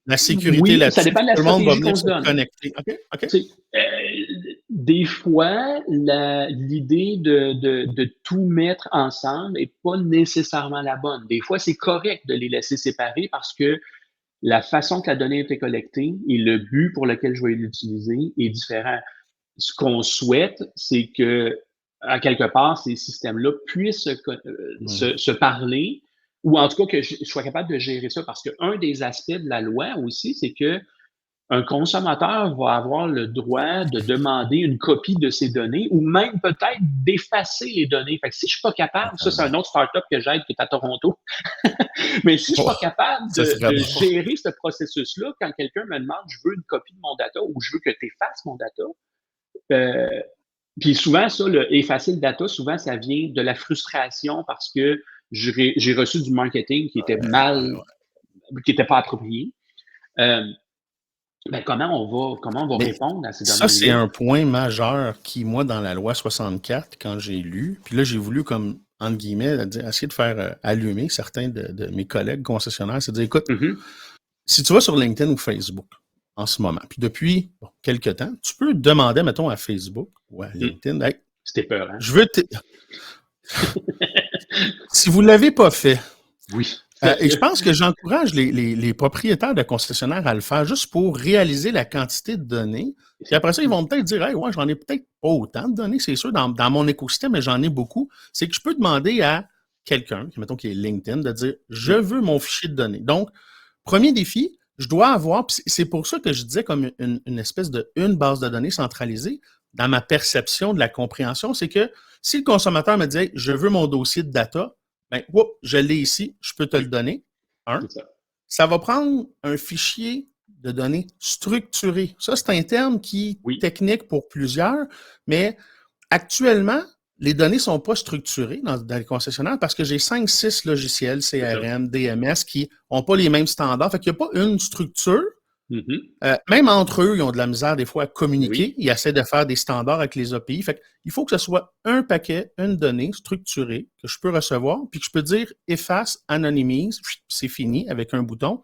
la sécurité oui, là-dessus. ça dépend de la Tout le monde va stratégie venir qu'on se se donne. connecter. OK. Tu sais, des fois, l'idée de tout mettre ensemble n'est pas nécessairement la bonne. Des fois, c'est correct de les laisser séparer parce que la façon que la donnée a été collectée et le but pour lequel je vais l'utiliser est différent. Ce qu'on souhaite, c'est que, à quelque part, ces systèmes-là puissent se parler, ou en tout cas que je sois capable de gérer ça. Parce qu'un des aspects de la loi aussi, c'est que un consommateur va avoir le droit de demander une copie de ses données ou même peut-être d'effacer les données. Fait que si je suis pas capable, ça c'est un autre startup que j'aide qui est à Toronto, mais si je suis pas capable de gérer ce processus-là, quand quelqu'un me demande je veux une copie de mon data ou je veux que tu effaces mon data, puis souvent ça, effacer le data, souvent ça vient de la frustration parce que j'ai reçu du marketing qui était qui était pas approprié. Ben, comment on va répondre à ces demandes-là? Ça, c'est un point majeur qui, moi, dans la loi 64, quand j'ai lu, puis là, j'ai voulu, comme, entre guillemets, essayer de faire allumer certains de mes collègues concessionnaires, c'est de dire, écoute, si tu vas sur LinkedIn ou Facebook en ce moment, puis depuis quelques temps, tu peux demander, mettons, à Facebook ou à LinkedIn, hey, c'était peur, hein? Je veux... Si vous ne l'avez pas fait, oui. Et je pense que j'encourage les propriétaires de concessionnaires à le faire juste pour réaliser la quantité de données. Puis après ça, ils vont peut-être dire, hey, ouais, j'en ai peut-être pas autant de données, c'est sûr, dans mon écosystème, mais j'en ai beaucoup. C'est que je peux demander à quelqu'un, mettons qui est LinkedIn, de dire, je veux mon fichier de données. Donc, premier défi, je dois avoir, c'est pour ça que je disais comme une espèce une base de données centralisée, dans ma perception de la compréhension, c'est que si le consommateur me dit, hey, je veux mon dossier de data, ben, je l'ai ici, je peux te le donner. Ça va prendre un fichier de données structuré. Ça, c'est un terme qui est technique pour plusieurs, mais actuellement, les données ne sont pas structurées dans les concessionnaires parce que j'ai 5-6 logiciels CRM, DMS qui n'ont pas les mêmes standards. Fait qu'il n'y a pas une structure. Même entre eux, ils ont de la misère des fois à communiquer. Ils essaient de faire des standards avec les API. Fait qu'il faut que ce soit un paquet, une donnée structurée que je peux recevoir, puis que je peux dire efface, anonymise, c'est fini avec un bouton.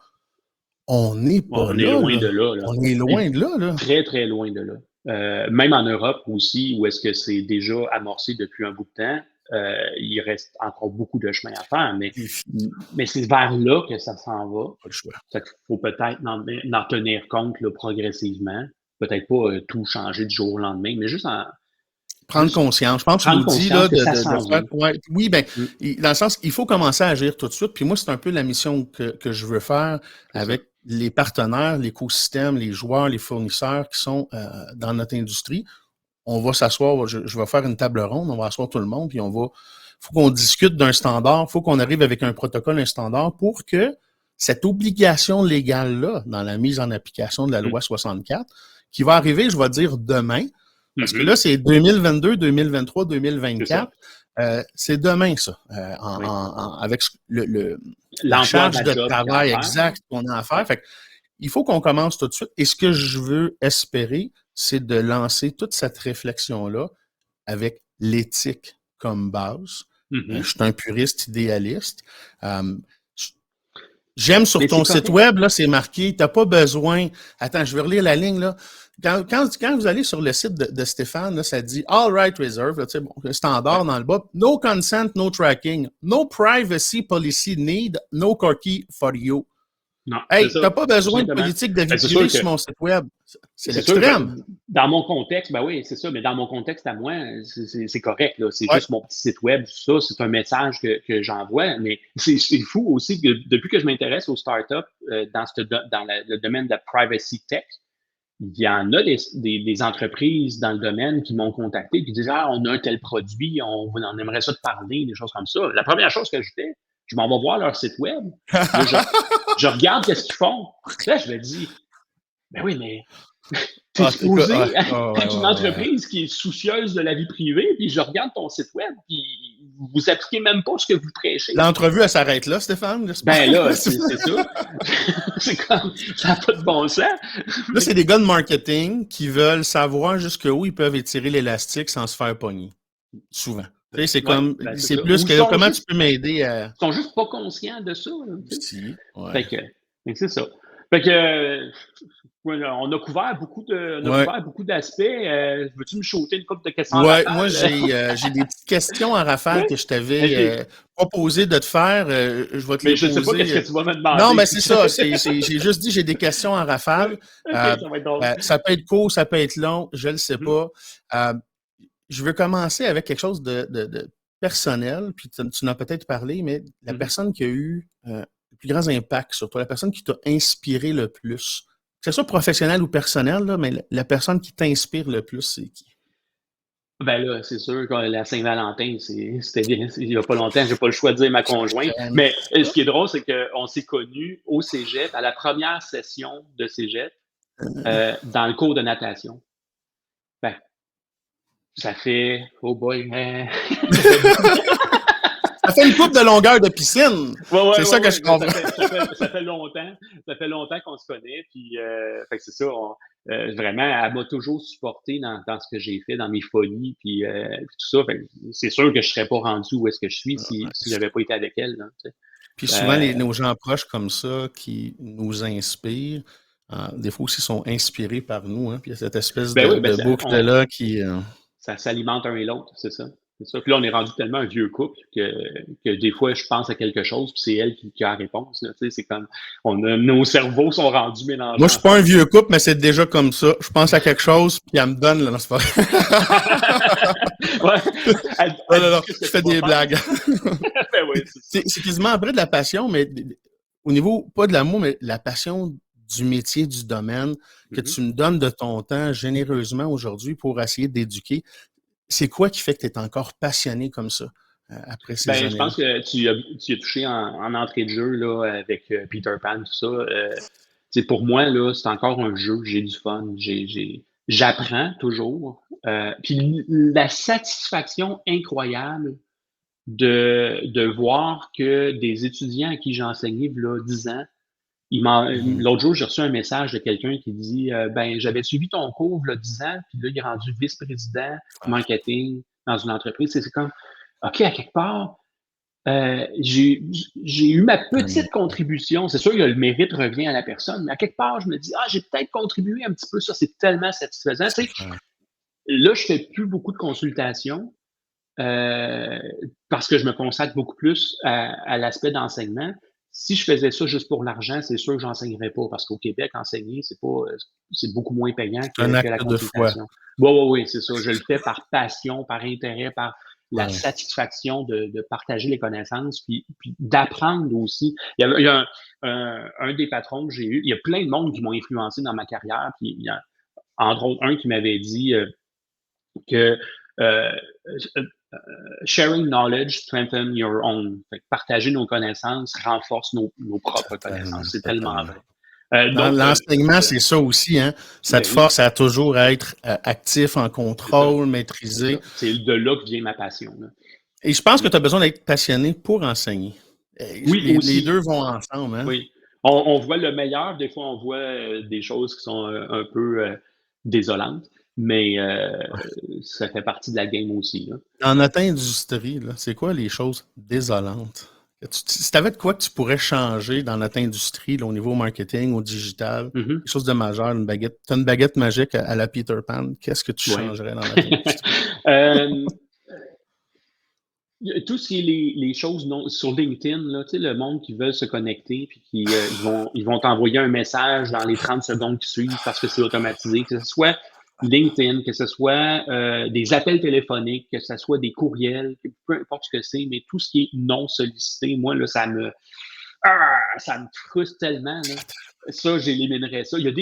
On n'est pas là. On est loin de là. On est loin de là. Très, très loin de là. Même en Europe aussi, où est-ce que c'est déjà amorcé depuis un bout de temps, il reste encore beaucoup de chemin à faire, mais c'est vers là que ça s'en va. Pas le choix. Il faut peut-être en tenir compte là, progressivement. Peut-être pas tout changer du jour au lendemain, mais juste prendre conscience. Je pense que tu nous dis là, de faire. Oui, bien, dans le sens, il faut commencer à agir tout de suite. Puis moi, c'est un peu la mission que je veux faire avec les partenaires, l'écosystème, les joueurs, les fournisseurs qui sont dans notre industrie. On va s'asseoir, je vais faire une table ronde, on va asseoir tout le monde, puis faut qu'on discute d'un standard, il faut qu'on arrive avec un protocole, un standard pour que cette obligation légale-là, dans la mise en application de la loi 64, qui va arriver, je vais dire, demain, parce que là, c'est 2022, 2023, 2024, c'est demain, ça, avec la charge de travail exacte qu'on a à faire. Fait il faut qu'on commence tout de suite. Et ce que je veux espérer, c'est de lancer toute cette réflexion-là avec l'éthique comme base. Je suis un puriste idéaliste. J'aime sur ton site web, là, c'est marqué, tu n'as pas besoin... Attends, je vais relire la ligne, là. Quand vous allez sur le site de Stéphane, là, ça dit « All right reserve », le standard dans le bas, « No consent, no tracking, no privacy policy need, no cookie for you ». Non, hey, tu n'as pas besoin de politique de vie privée sur mon site web. C'est l'extrême. Dans mon contexte, ben oui, c'est ça, mais dans mon contexte à moi, c'est correct. C'est juste mon petit site web, ça, c'est un message que j'envoie. Mais c'est fou aussi que depuis que je m'intéresse aux startups dans le domaine de la privacy tech, il y en a des entreprises dans le domaine qui m'ont contacté et qui disent « Ah, on a un tel produit, on aimerait ça te parler, des choses comme ça. » La première chose que je fais, je m'en vais voir leur site web. Là, je regarde qu'est-ce qu'ils font. Là, je me dis, ben oui, mais T'es exposé ouais, à une entreprise qui est soucieuse de la vie privée, puis je regarde ton site web, puis vous appliquez même pas ce que vous prêchez. L'entrevue, elle s'arrête là, Stéphane? Ben là, c'est ça. C'est comme, ça n'a pas de bon sens. Là, c'est des gars de marketing qui veulent savoir jusqu'où ils peuvent étirer l'élastique sans se faire pogner. Souvent. Tu sais, c'est comme, c'est plus que comment tu peux m'aider à. Ils sont juste pas conscients de ça. Là, si, ouais. Fait que c'est ça. Fait que, on a couvert beaucoup d'aspects. Veux-tu me shooter une couple de questions? Ouais, moi, j'ai des petites questions en rafale que je t'avais proposé de te faire. Je vais te les poser. Je sais pas qu'est-ce que tu vas me demander. Non, mais c'est ça. J'ai juste dit j'ai des questions en rafale. Ça va être drôle. Ça peut être court, ça peut être long, je le sais pas. Je veux commencer avec quelque chose de personnel, puis tu en as peut-être parlé, mais la personne qui a eu le plus grand impact sur toi, la personne qui t'a inspiré le plus, que ce soit professionnel ou personnel, là, mais la personne qui t'inspire le plus, c'est qui? Ben là, c'est sûr que la Saint-Valentin, c'était bien. Il n'y a pas longtemps, j'ai pas le choix de dire ma conjointe. Mais ce qui est drôle, c'est qu'on s'est connus au cégep, à la première session de cégep, dans le cours de natation. Ben, ça fait... Oh boy! Ça fait une coupe de longueur de piscine. C'est ça que je comprends. Ça fait longtemps qu'on se connaît. Puis, fait que c'est ça. Vraiment, elle m'a toujours supporté dans ce que j'ai fait, dans mes folies, puis tout ça. Fait que c'est sûr que je serais pas rendu où est-ce que je suis si j'avais pas été avec elle. Là, tu sais. Puis souvent, nos gens proches comme ça qui nous inspirent, des fois aussi sont inspirés par nous. Hein, puis il y a cette espèce de boucle-là qui... Ça s'alimente un et l'autre, c'est ça. C'est ça. Puis là, on est rendu tellement un vieux couple que des fois, je pense à quelque chose, puis c'est elle qui a la réponse. Là. Tu sais, c'est comme nos cerveaux sont rendus mélangés. Moi, je suis pas un vieux couple, mais c'est déjà comme ça. Je pense à quelque chose, puis elle me donne, là, non, c'est pas non, je fais des blagues. Ben oui, c'est quasiment après de la passion, mais au niveau, pas de l'amour, mais la passion du métier, du domaine, que tu me donnes de ton temps généreusement aujourd'hui pour essayer d'éduquer. C'est quoi qui fait que tu es encore passionné comme ça après ces années? Je pense que tu as touché en entrée de jeu là, avec Peter Pan, tout ça. Pour moi, là, c'est encore un jeu, j'ai du fun, j'apprends toujours. Puis la satisfaction incroyable de voir que des étudiants à qui j'ai enseigné là, 10 ans, l'autre jour, j'ai reçu un message de quelqu'un qui dit j'avais suivi ton cours là 10 ans, puis là, il est rendu vice-président marketing dans une entreprise. C'est comme OK, à quelque part, j'ai eu ma petite contribution. C'est sûr que le mérite revient à la personne, mais à quelque part, je me dis j'ai peut-être contribué un petit peu, ça, c'est tellement satisfaisant. Tu sais, là, je fais plus beaucoup de consultations parce que je me consacre beaucoup plus à l'aspect d'enseignement. Si je faisais ça juste pour l'argent, c'est sûr que j'enseignerais pas parce qu'au Québec, enseigner, c'est beaucoup moins payant que la consultation. Oui, c'est ça. Je le fais par passion, par intérêt, par la satisfaction de partager les connaissances, puis d'apprendre aussi. Il y a un des patrons que j'ai eu, il y a plein de monde qui m'ont influencé dans ma carrière, puis il y a entre autres un qui m'avait dit que sharing knowledge strengthen your own. Fait que partager nos connaissances renforce nos propres connaissances. C'est tellement vrai. L'enseignement, c'est ça aussi. Hein? Ça te force à toujours être actif, en contrôle, maîtrisé. C'est de là que vient ma passion. Là. Et je pense que tu as besoin d'être passionné pour enseigner. Oui, les deux vont ensemble. Hein? Oui. On voit le meilleur. Des fois, on voit des choses qui sont un peu désolantes. Mais ça fait partie de la game aussi. Là. En notre industrie, c'est quoi les choses désolantes? Si tu avais de quoi que tu pourrais changer dans notre industrie, là, au niveau marketing, au digital, quelque chose de majeur, une baguette. Tu as une baguette magique à la Peter Pan, qu'est-ce que tu changerais dans notre industrie? Tout ce qui est les choses sur LinkedIn, là, le monde qui veut se connecter puis qui ils vont t'envoyer un message dans les 30 secondes qui suivent parce que c'est automatisé, que ce soit LinkedIn, que ce soit des appels téléphoniques, que ce soit des courriels, peu importe ce que c'est, mais tout ce qui est non sollicité, moi, là, ça me frustre tellement. Là. Ça, j'éliminerais ça. Il y a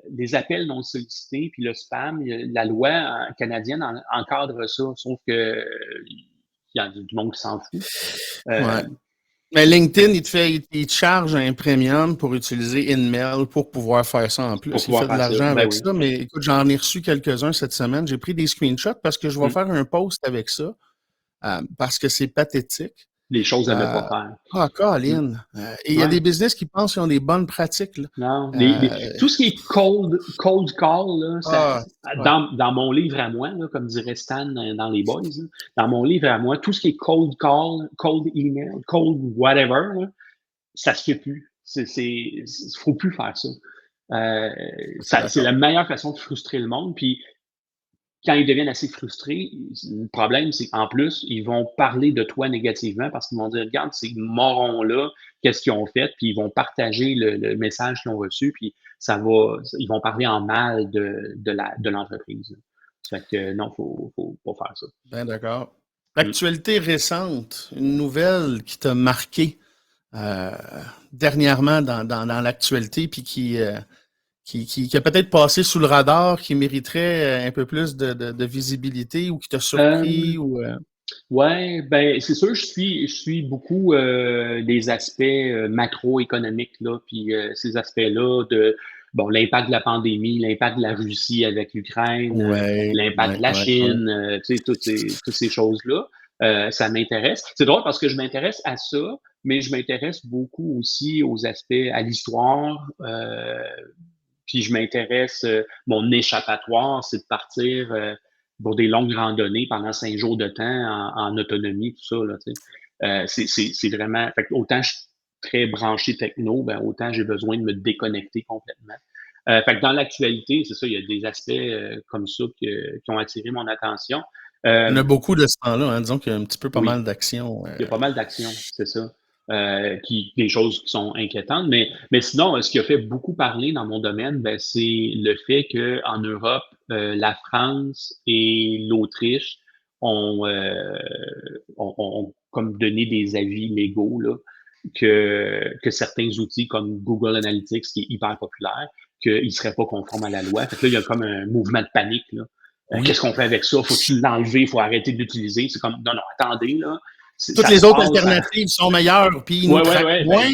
des appels non sollicités, puis le spam, la loi canadienne encadre ça, sauf que il y a du monde qui s'en fout. Mais LinkedIn, il te charge un premium pour utiliser InMail pour pouvoir faire ça en plus. Il fait de l'argent avec ça, mais écoute, j'en ai reçu quelques-uns cette semaine. J'ai pris des screenshots parce que je vais faire un post avec ça, parce que c'est pathétique. Les choses à ne pas faire. Ah, Colin. Et il y a des business qui pensent qu'ils ont des bonnes pratiques. Là. Non, tout ce qui est cold call, là, dans mon livre à moi, là, comme dirait Stan dans les Boys, là, dans mon livre à moi, tout ce qui est cold call, cold email, cold whatever, là, ça se fait plus. Il faut plus faire ça. C'est la meilleure façon de frustrer le monde. Puis quand ils deviennent assez frustrés, le problème, c'est qu'en plus, ils vont parler de toi négativement parce qu'ils vont dire, regarde, ces morons-là, qu'est-ce qu'ils ont fait, puis ils vont partager le message qu'ils ont reçu, puis ils vont parler en mal de l'entreprise. Ça fait que non, faut pas faire ça. Bien d'accord. L'actualité récente, une nouvelle qui t'a marqué dernièrement dans l'actualité, puis qui a peut-être passé sous le radar, qui mériterait un peu plus de visibilité ou qui t'a surpris? Ouais, ben c'est sûr, je suis beaucoup des aspects macroéconomiques, là, puis ces aspects-là de l'impact de la pandémie, l'impact de la Russie avec l'Ukraine, l'impact de la Chine, tu sais, toutes ces choses-là. Ça m'intéresse. C'est drôle parce que je m'intéresse à ça, mais je m'intéresse beaucoup aussi aux aspects, à l'histoire. Puis je m'intéresse, mon échappatoire, c'est de partir pour des longues randonnées pendant 5 jours de temps en autonomie, tout ça, là, tu sais. C'est vraiment... Fait que autant je suis très branché techno, ben autant j'ai besoin de me déconnecter complètement. Fait que dans l'actualité, c'est ça, il y a des aspects comme ça qui ont attiré mon attention. Il y en a beaucoup de ce temps-là, hein. Disons qu'il y a un petit peu pas mal d'actions. Il y a pas mal d'actions, c'est ça. Des choses qui sont inquiétantes. Mais sinon, ce qui a fait beaucoup parler dans mon domaine, ben, c'est le fait qu'en Europe, la France et l'Autriche ont comme donné des avis légaux là, que certains outils comme Google Analytics, qui est hyper populaire, qu'ils ne seraient pas conformes à la loi. Fait que là, il y a comme un mouvement de panique. Là. Qu'est-ce qu'on fait avec ça? Faut-il l'enlever? Faut arrêter de l'utiliser? C'est comme, non, attendez, là. Toutes les autres alternatives sont meilleures, puis nous traquent moins.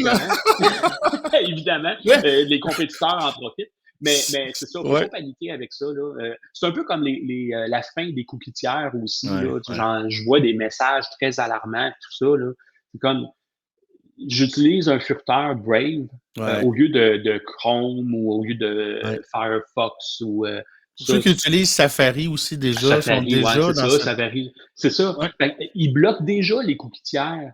Évidemment. Les compétiteurs en profitent. Mais c'est ça, il ne faut pas paniquer avec ça. Là. C'est un peu comme la fin des cookies tiers aussi. Là. Genre, je vois des messages très alarmants, tout ça. Là. C'est comme, j'utilise un furteur Brave au lieu de Chrome ou au lieu de Firefox ou... Ceux qui utilisent Safari aussi déjà sont déjà dans ça. Safari, c'est ça. Ouais. Ils bloquent déjà les cookies tiers.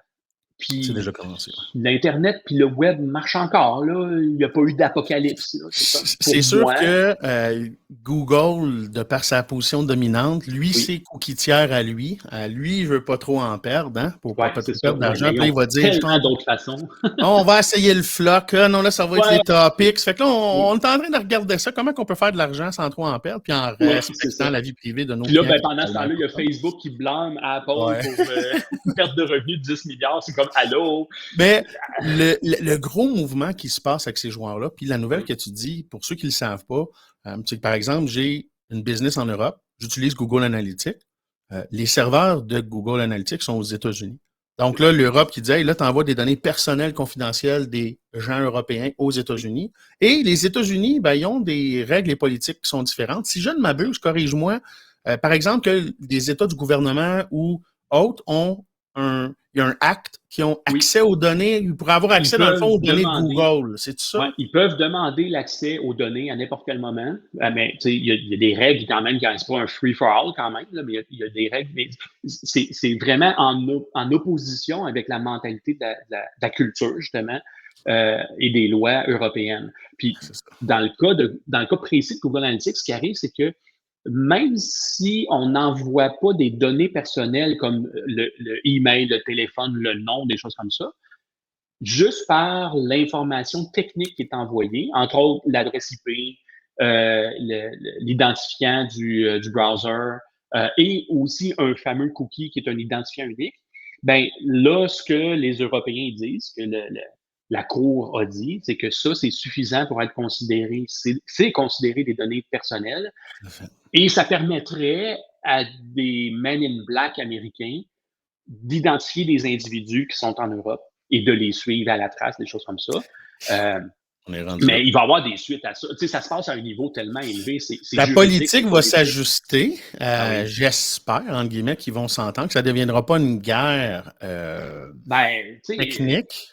Puis c'est déjà commencé. L'Internet puis le web marchent encore. Là. Il n'y a pas eu d'apocalypse. C'est sûr que Google, de par sa position dominante, lui, c'est cookie tiers à lui. Lui, il ne veut pas trop en perdre, hein, pour pas perdre d'argent. Puis là, il va dire... d'autres façons. On va essayer le floc. Non, là, ça va être les topics. Fait que là, on est en train de regarder ça. Comment on peut faire de l'argent sans trop en perdre, puis en respectant la vie privée de nos clients. Puis là, pendant ce temps-là, il y a Facebook qui blâme Apple pour une perte de revenus de 10 milliards. C'est comme, allô? Mais le gros mouvement qui se passe avec ces joueurs-là, puis la nouvelle que tu dis, pour ceux qui ne le savent pas, c'est que, par exemple, j'ai une business en Europe, j'utilise Google Analytics. Les serveurs de Google Analytics sont aux États-Unis. Donc là, l'Europe qui dit, hey, là, tu envoies des données personnelles confidentielles des gens européens aux États-Unis. Et les États-Unis, ben, ils ont des règles et politiques qui sont différentes. Si je ne m'abuse, corrige-moi, par exemple, que des États du gouvernement ou autres il y a un acte qui ont accès aux données, ils pourraient avoir accès dans le fond aux données de Google, c'est ça? Oui, ils peuvent demander l'accès aux données à n'importe quel moment, mais il y a des règles quand même, c'est pas un free-for-all quand même, là, mais il y a des règles, mais c'est vraiment en opposition avec la mentalité de la culture, justement, et des lois européennes. Puis, dans le cas précis de Google Analytics, ce qui arrive, c'est que même si on n'envoie pas des données personnelles comme le email, le téléphone, le nom, des choses comme ça, juste par l'information technique qui est envoyée, entre autres l'adresse IP, l'identifiant du browser et aussi un fameux cookie qui est un identifiant unique, ben là, ce que les Européens disent, que la Cour a dit, c'est que ça, c'est suffisant pour être considéré, c'est considéré des données personnelles. Et ça permettrait à des Men in Black américains d'identifier des individus qui sont en Europe et de les suivre à la trace, des choses comme ça. On est rendu Mais là. il va y avoir des suites à ça. Tu sais, ça se passe à un niveau tellement élevé. C'est La juridique, politique c'est va politique. s'ajuster. Ah oui. J'espère, entre guillemets, qu'ils vont s'entendre, que ça ne deviendra pas une guerre Ben, tu sais, technique.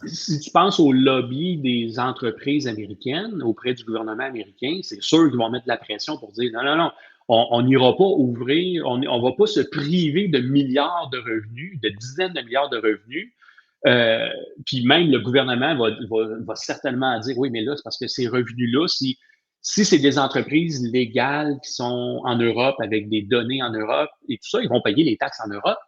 si tu penses au lobby des entreprises américaines auprès du gouvernement américain, c'est sûr qu'ils vont mettre de la pression pour dire non, on n'ira pas ouvrir, on ne va pas se priver de milliards de revenus, de dizaines de milliards de revenus. Puis même le gouvernement va certainement dire oui, mais là, c'est parce que ces revenus-là, si c'est des entreprises légales qui sont en Europe avec des données en Europe et tout ça, ils vont payer les taxes en Europe.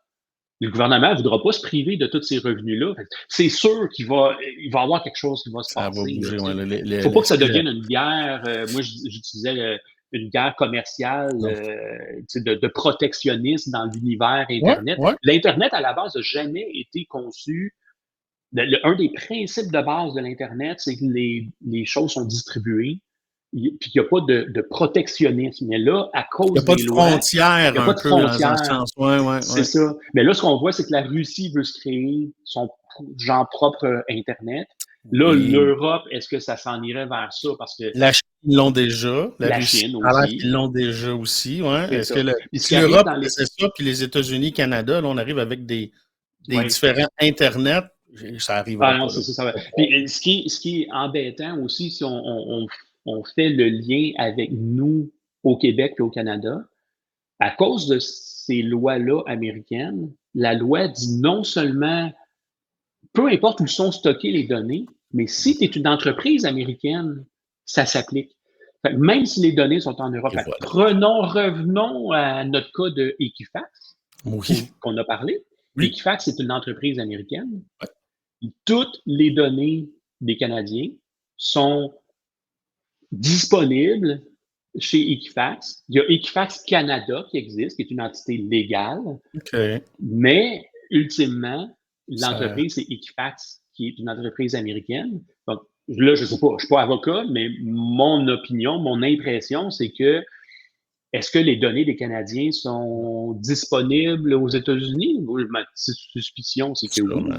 Le gouvernement ne voudra pas se priver de tous ces revenus-là. C'est sûr qu'il va y avoir quelque chose qui va se Ça va passer. bouger. Il Ouais, ne faut pas que ça devienne une guerre. Moi, j'utilisais une guerre commerciale de protectionnisme dans l'univers Internet. Ouais. L'Internet, à la base, n'a jamais été conçu. Un des principes de base de l'Internet, c'est que les choses sont distribuées. Puis qu'il n'y a pas de protectionnisme. Mais là, à cause des lois... Il n'y a pas de frontières dans ce sens. Ouais. C'est ça. Mais là, ce qu'on voit, c'est que la Russie veut se créer son genre propre Internet. Là, l'Europe, est-ce que ça s'en irait vers ça? Parce que la Chine l'ont déjà. la Russie, Chine aussi. ils l'ont déjà aussi. Ouais. C'est Est-ce ça. que si l'Europe c'est ça, puis les États-Unis, Canada, là, on arrive avec des différents Internet, ça arrive pas. Non, c'est ça, ça va. Puis, ce qui est embêtant aussi, si on fait le lien avec nous au Québec et au Canada, à cause de ces lois-là américaines, la loi dit non seulement, peu importe où sont stockées les données, mais si tu es une entreprise américaine, ça s'applique. Même si les données sont en Europe. Voilà. Revenons à notre cas de Equifax, qu'on a parlé. Oui. Equifax, c'est une entreprise américaine. Ouais. Toutes les données des Canadiens sont disponibles chez Equifax. Il y a Equifax Canada qui existe, qui est une entité légale. Okay. Mais, ultimement, l'entreprise, c'est Equifax, qui est une entreprise américaine. Donc, là, je ne sais pas, je ne suis pas avocat, mais mon opinion, mon impression, c'est que est-ce que les données des Canadiens sont disponibles aux États-Unis? Ma petite suspicion, c'est que oui.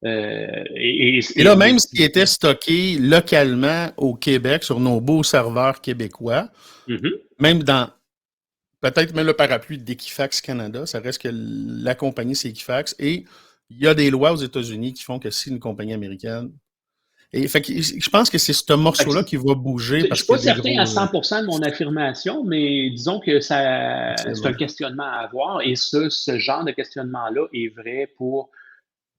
Et là, même ce qui était stocké localement au Québec sur nos beaux serveurs québécois, même dans peut-être même le parapluie d'Equifax Canada, ça reste que la compagnie, c'est Equifax. Et il y a des lois aux États-Unis qui font que c'est une compagnie américaine. Et fait que je pense que c'est ce morceau-là qui va bouger. Je ne suis pas certain à 100% de mon affirmation, mais disons que c'est un questionnement à avoir. Et ce genre de questionnement-là est vrai pour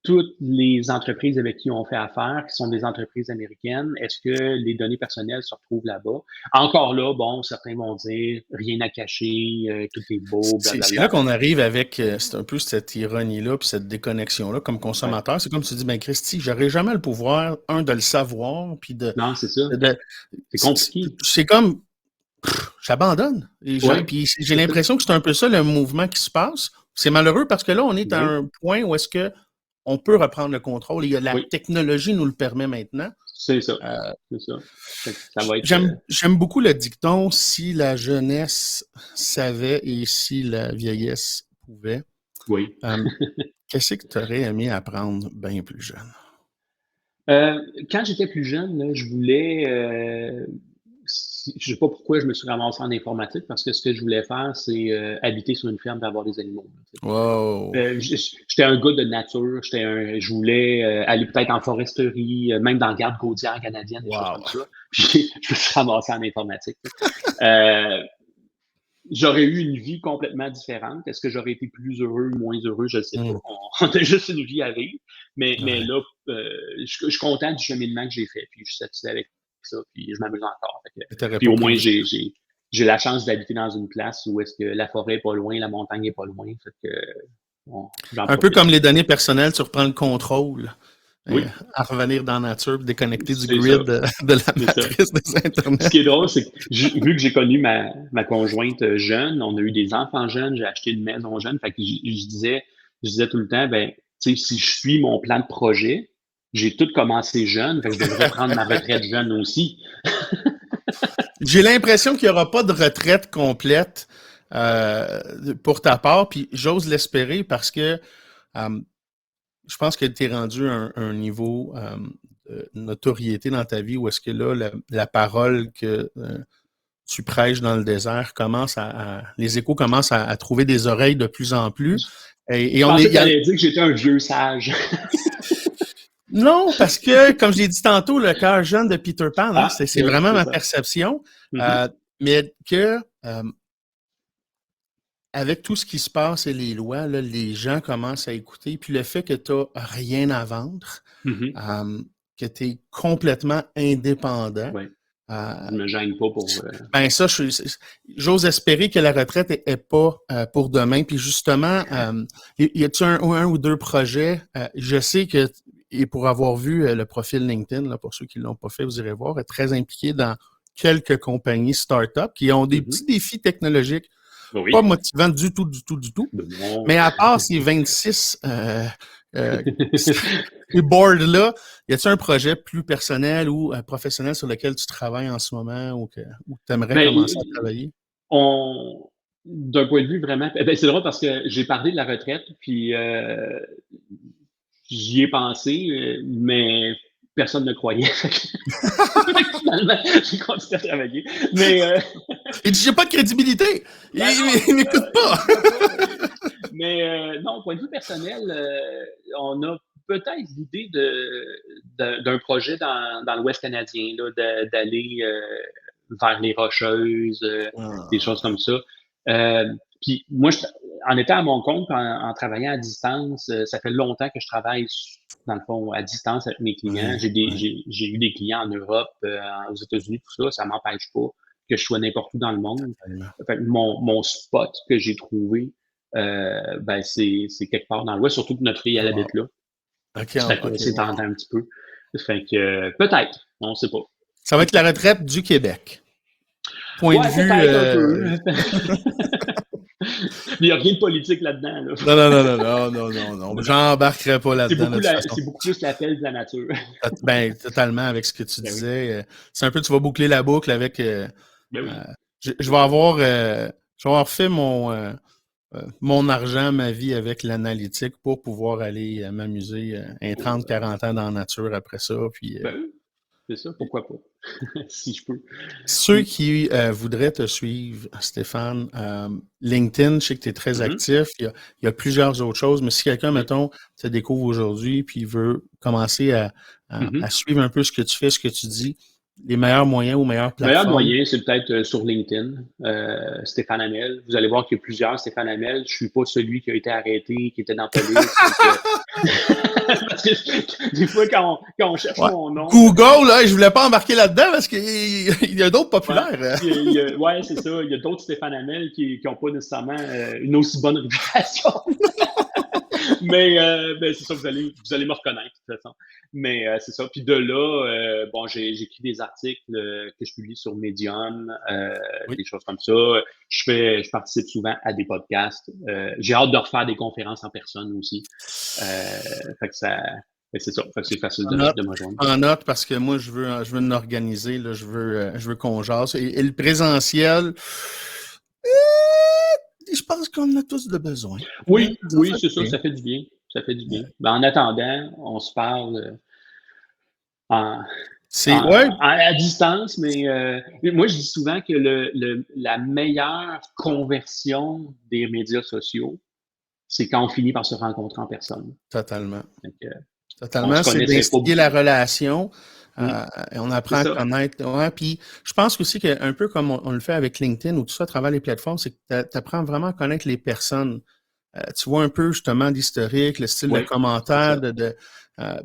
toutes les entreprises avec qui on fait affaire, qui sont des entreprises américaines. Est-ce que les données personnelles se retrouvent là-bas? Encore là, bon, certains vont dire rien à cacher, tout est beau, blablabla. C'est là qu'on arrive avec, c'est un peu cette ironie-là, puis cette déconnexion-là comme consommateur. Ouais. C'est comme tu dis, ben Christy, j'aurais jamais le pouvoir, de le savoir, puis de... Non, c'est ça. C'est compliqué. C'est comme... j'abandonne. Puis j'ai l'impression que c'est un peu ça le mouvement qui se passe. C'est malheureux parce que là, on est à un point où est-ce que on peut reprendre le contrôle. La technologie nous le permet maintenant. C'est ça. C'est ça. Ça va être... J'aime beaucoup le dicton « Si la jeunesse savait et si la vieillesse pouvait ». Oui. Qu'est-ce que tu aurais aimé apprendre bien plus jeune? Quand j'étais plus jeune, là, je voulais... je ne sais pas pourquoi je me suis ramassé en informatique, parce que ce que je voulais faire, c'est habiter sur une ferme et avoir des animaux. Wow. J'étais un gars de nature. Je voulais aller peut-être en foresterie, même dans la garde côtière canadienne, des choses comme ça. Puis, je me suis ramassé en informatique. J'aurais eu une vie complètement différente. Est-ce que j'aurais été plus heureux, moins heureux? Je ne sais pas. On a juste une vie à vivre. Mais là, je suis content du cheminement que j'ai fait. Puis, je suis satisfait avec ça, puis je m'amuse encore. Puis au moins, j'ai la chance d'habiter dans une place où est-ce que la forêt n'est pas loin, la montagne n'est pas loin. Fait que, un peu comme les données personnelles, tu reprends le contrôle à revenir dans la nature, déconnecter du grid de la matrice des Internet. Ce qui est drôle, c'est que vu que j'ai connu ma conjointe jeune, on a eu des enfants jeunes, j'ai acheté une maison jeune, fait que je disais tout le temps, ben, tu sais, si je suis mon plan de projet, j'ai tout commencé jeune, fait que je devrais prendre ma retraite jeune aussi. J'ai l'impression qu'il n'y aura pas de retraite complète pour ta part, puis j'ose l'espérer parce que je pense que tu es rendu à un niveau de notoriété dans ta vie où est-ce que là, la parole que tu prêches dans le désert les échos commencent à trouver des oreilles de plus en plus. Et Je on pensais est, que tu allais dire que j'étais un vieux sage. Non, parce que, comme je l'ai dit tantôt, le cœur jeune de Peter Pan, hein, c'est oui, vraiment c'est ma ça. perception. Mhm. Mais que avec tout ce qui se passe et les lois, là, les gens commencent à écouter. Puis le fait que tu n'as rien à vendre, Mhm. que tu es complètement indépendant. Ouais. Je me gêne pas pour. Ben ça, j'ose espérer que la retraite est pas pour demain. Puis justement, y a-t-il un ou deux projets? Je sais que, et pour avoir vu le profil LinkedIn, là, pour ceux qui ne l'ont pas fait, vous irez voir, est très impliqué dans quelques compagnies start-up qui ont des petits défis technologiques Oui. pas motivants du tout. Non. Mais à part ces 26 ces boards-là, y a-t-il un projet plus personnel ou professionnel sur lequel tu travailles en ce moment ou que tu aimerais Ben, commencer à travailler? d'un point de vue vraiment. Ben, c'est drôle parce que j'ai parlé de la retraite, puis j'y ai pensé, mais personne ne croyait. Finalement, j'ai continué à travailler. Mais Il dit, j'ai pas de crédibilité. Il m'écoute pas. Mais non, point de vue personnel, on a peut-être l'idée d'un projet dans l'Ouest canadien, là, d'aller vers les Rocheuses, des choses comme ça. Puis moi, en étant à mon compte, en travaillant à distance, ça fait longtemps que je travaille, dans le fond, à distance avec mes clients. J'ai eu des clients en Europe, aux États-Unis, tout ça. Ça m'empêche pas que je sois n'importe où dans le monde. Fait que mon spot que j'ai trouvé, ben c'est quelque part dans l'Ouest, surtout que notre fille, elle habite là. Fait que c'est tentant un petit peu. Fait que peut-être, on ne sait pas. Ça va être la retraite du Québec. Point de vue. Un peu. Il n'y a rien de politique là-dedans. Là. Non. J'embarquerai pas là-dedans. C'est beaucoup plus l'appel de la nature. Ben, totalement avec ce que tu disais. Oui. C'est un peu, tu vas boucler la boucle avec. Ben oui. Je vais avoir fait mon argent, ma vie avec l'analytique pour pouvoir aller m'amuser 30-40 ans dans la nature après ça. Puis, ben, c'est ça, pourquoi pas, si je peux. Ceux qui voudraient te suivre, Stéphane, LinkedIn, je sais que tu es très actif. Il y a plusieurs autres choses, mais si quelqu'un, mettons, te découvre aujourd'hui puis veut commencer à suivre un peu ce que tu fais, ce que tu dis, les meilleurs moyens ou meilleures plateformes? Le meilleur moyen, c'est peut-être sur LinkedIn, Stéphane Hamel. Vous allez voir qu'il y a plusieurs Stéphane Hamel. Je ne suis pas celui qui a été arrêté, qui était dans la police. Parce que des fois, quand on cherche mon nom... Google, là, je voulais pas embarquer là-dedans parce qu'il y a d'autres populaires. Ouais, c'est ça. Il y a d'autres Stéphane Hamel qui n'ont pas nécessairement une aussi bonne réputation. Mais c'est ça, vous allez me reconnaître de toute façon. Mais c'est ça. Puis de là, j'écris des articles que je publie sur Medium, des choses comme ça. Je participe souvent à des podcasts. J'ai hâte de refaire des conférences en personne aussi. Fait que c'est ça. Fait que c'est facile de me joindre. En note, parce que moi, je veux m'organiser. Là, je veux qu'on jase. Et le présentiel... je pense qu'on a tous de besoin. Oui, c'est ça. Ça fait du bien. Ça fait du bien. Ben, en attendant, on se parle à distance, mais moi, je dis souvent que la meilleure conversion des médias sociaux, c'est quand on finit par se rencontrer en personne. Totalement. Donc, totalement, c'est d'instiller la relation. Et on apprend à connaître. Ouais, puis je pense aussi qu'un peu comme on le fait avec LinkedIn ou tout ça à travers les plateformes, c'est que tu apprends vraiment à connaître les personnes. Tu vois un peu justement l'historique, le style de commentaire, puis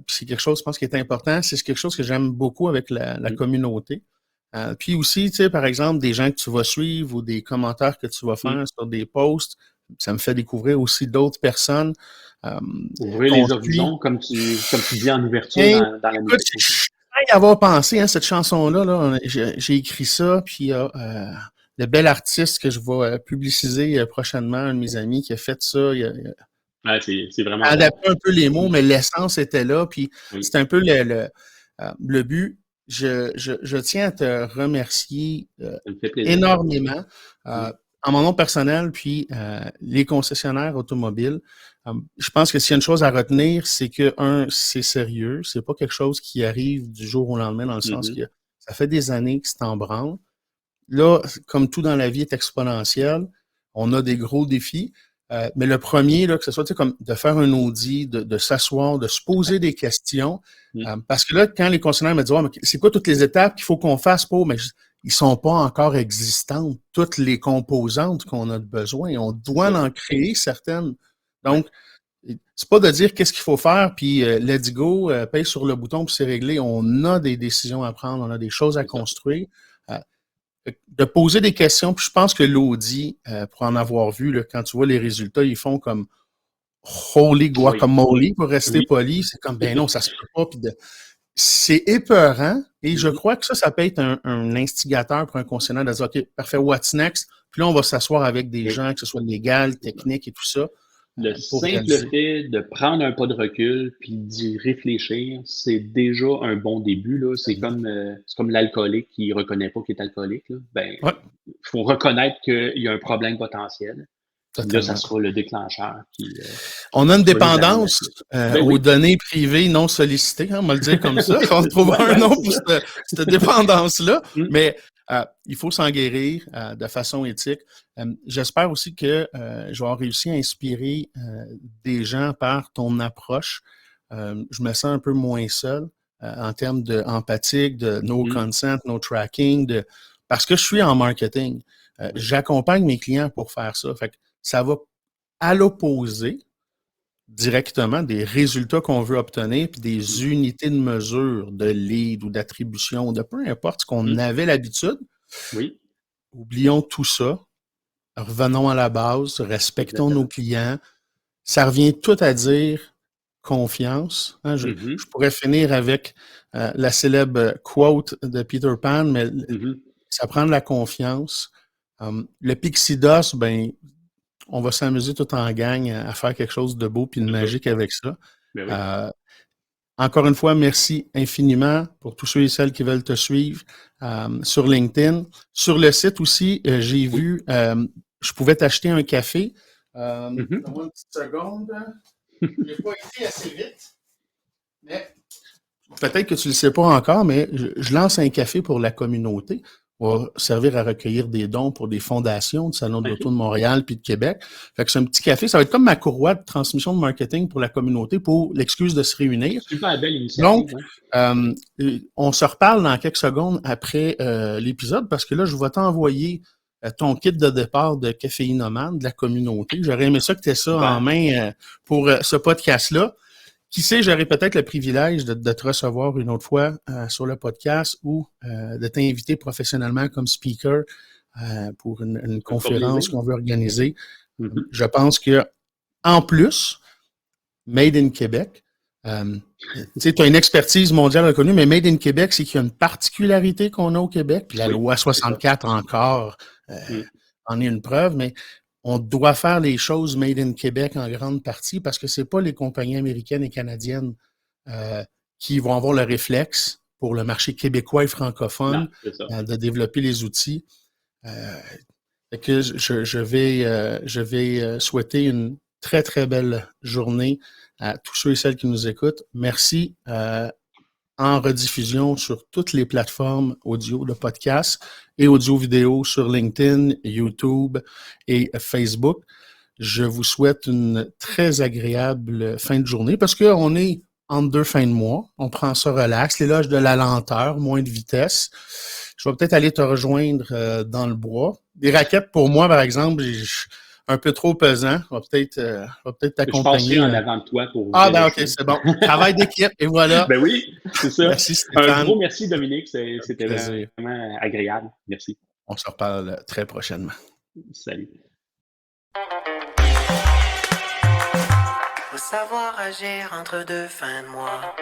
c'est quelque chose, je pense, qui est important. C'est quelque chose que j'aime beaucoup avec la communauté. Puis aussi, tu sais, par exemple, des gens que tu vas suivre ou des commentaires que tu vas faire sur des posts, ça me fait découvrir aussi d'autres personnes. Ouvrir les horizons, comme tu dis en ouverture dans la musique. Y avoir pensé, cette chanson-là, j'ai écrit ça, puis le bel artiste que je vais publiciser prochainement, un de mes amis qui a fait ça. C'est vraiment adapté un peu les mots, mais l'essence était là, puis c'est un peu le but. Je tiens à te remercier énormément en mon nom personnel, puis les concessionnaires automobiles. Je pense que s'il y a une chose à retenir, c'est que, c'est sérieux. C'est pas quelque chose qui arrive du jour au lendemain, dans le sens que ça fait des années que c'est en branle. Là, comme tout dans la vie est exponentiel, on a des gros défis. Mais le premier, là, que ce soit comme de faire un audit, de s'asseoir, de se poser des questions. Parce que là, quand les concessionnaires me disent mais c'est quoi toutes les étapes qu'il faut qu'on fasse pour, mais ils sont pas encore existantes, toutes les composantes qu'on a besoin. On doit en créer certaines. Donc, c'est pas de dire qu'est-ce qu'il faut faire, puis let's go, paye sur le bouton, puis c'est réglé. On a des décisions à prendre, on a des choses à construire. De poser des questions, puis je pense que l'audit, pour en avoir vu, là, quand tu vois les résultats, ils font comme holy guacamole, pour rester poli, c'est comme, ben non, ça se peut pas, puis c'est épeurant, et je crois que ça peut être un instigateur pour un concessionnaire de dire, OK, parfait, what's next? Puis là, on va s'asseoir avec des gens, que ce soit légal, technique et tout ça. Le simple fait de prendre un pas de recul puis d'y réfléchir, c'est déjà un bon début. Là. C'est comme l'alcoolique qui ne reconnaît pas qu'il est alcoolique. Là. Ben, faut reconnaître qu'il y a un problème potentiel. Là, ça sera le déclencheur. On a une dépendance aux données privées non sollicitées, on va le dire comme ça. On trouvera un nom pour cette dépendance-là. Mais il faut s'en guérir de façon éthique. J'espère aussi que je vais avoir réussi à inspirer des gens par ton approche. Je me sens un peu moins seul en termes d'empathique, de no consent, no tracking, parce que je suis en marketing. J'accompagne mes clients pour faire ça. Fait que ça va à l'opposé directement des résultats qu'on veut obtenir, puis des unités de mesure, de lead ou d'attribution, de peu importe ce qu'on avait l'habitude. Oui. Oublions tout ça. Revenons à la base, respectons nos clients. Ça revient tout à dire confiance. Hein? Je pourrais finir avec la célèbre quote de Peter Pan, mais ça prend de la confiance. Le Pixie Dust, ben, on va s'amuser tout en gang à faire quelque chose de beau puis de magique avec ça. Encore une fois, merci infiniment pour tous ceux et celles qui veulent te suivre sur LinkedIn. Sur le site aussi, j'ai vu, je pouvais t'acheter un café. Donne-moi une petite seconde. Je l'ai pas écrit assez vite. Mais peut-être que tu ne le sais pas encore, mais je lance un café pour la communauté. Va servir à recueillir des dons pour des fondations du Salon de l'Auto de Montréal puis de Québec. Fait que c'est un petit café. Ça va être comme ma courroie de transmission de marketing pour la communauté pour l'excuse de se réunir. Super belle initiative. Donc, on se reparle dans quelques secondes après l'épisode parce que là, je vais t'envoyer ton kit de départ de caféinomane de la communauté. J'aurais aimé ça que tu aies ça en main pour ce podcast-là. Qui sait, j'aurai peut-être le privilège de te recevoir une autre fois sur le podcast ou de t'inviter professionnellement comme speaker pour une conférence qu'on veut organiser. Je pense que en plus, Made in Québec, tu as une expertise mondiale reconnue, mais Made in Québec, c'est qu'il y a une particularité qu'on a au Québec, puis la loi 64 encore en est une preuve, mais on doit faire les choses made in Québec en grande partie parce que c'est pas les compagnies américaines et canadiennes qui vont avoir le réflexe pour le marché québécois et francophone de développer les outils. Que je vais souhaiter une très, très belle journée à tous ceux et celles qui nous écoutent. Merci. En rediffusion sur toutes les plateformes audio de podcast et audio-vidéo sur LinkedIn, YouTube et Facebook. Je vous souhaite une très agréable fin de journée parce qu'on est entre deux fins de mois. On prend ça relax, l'éloge de la lenteur, moins de vitesse. Je vais peut-être aller te rejoindre dans le bois. Des raquettes, pour moi, par exemple, un peu trop pesant. On va peut-être t'accompagner. Je passerai en avant de toi pour... ben OK, c'est bon. Travail d'équipe, et voilà. Ben oui, c'est ça. Merci, Stéphane. Un gros merci, Dominique. C'était vraiment agréable. Merci. On se reparle très prochainement. Salut. Faut savoir agir entre deux fins de mois.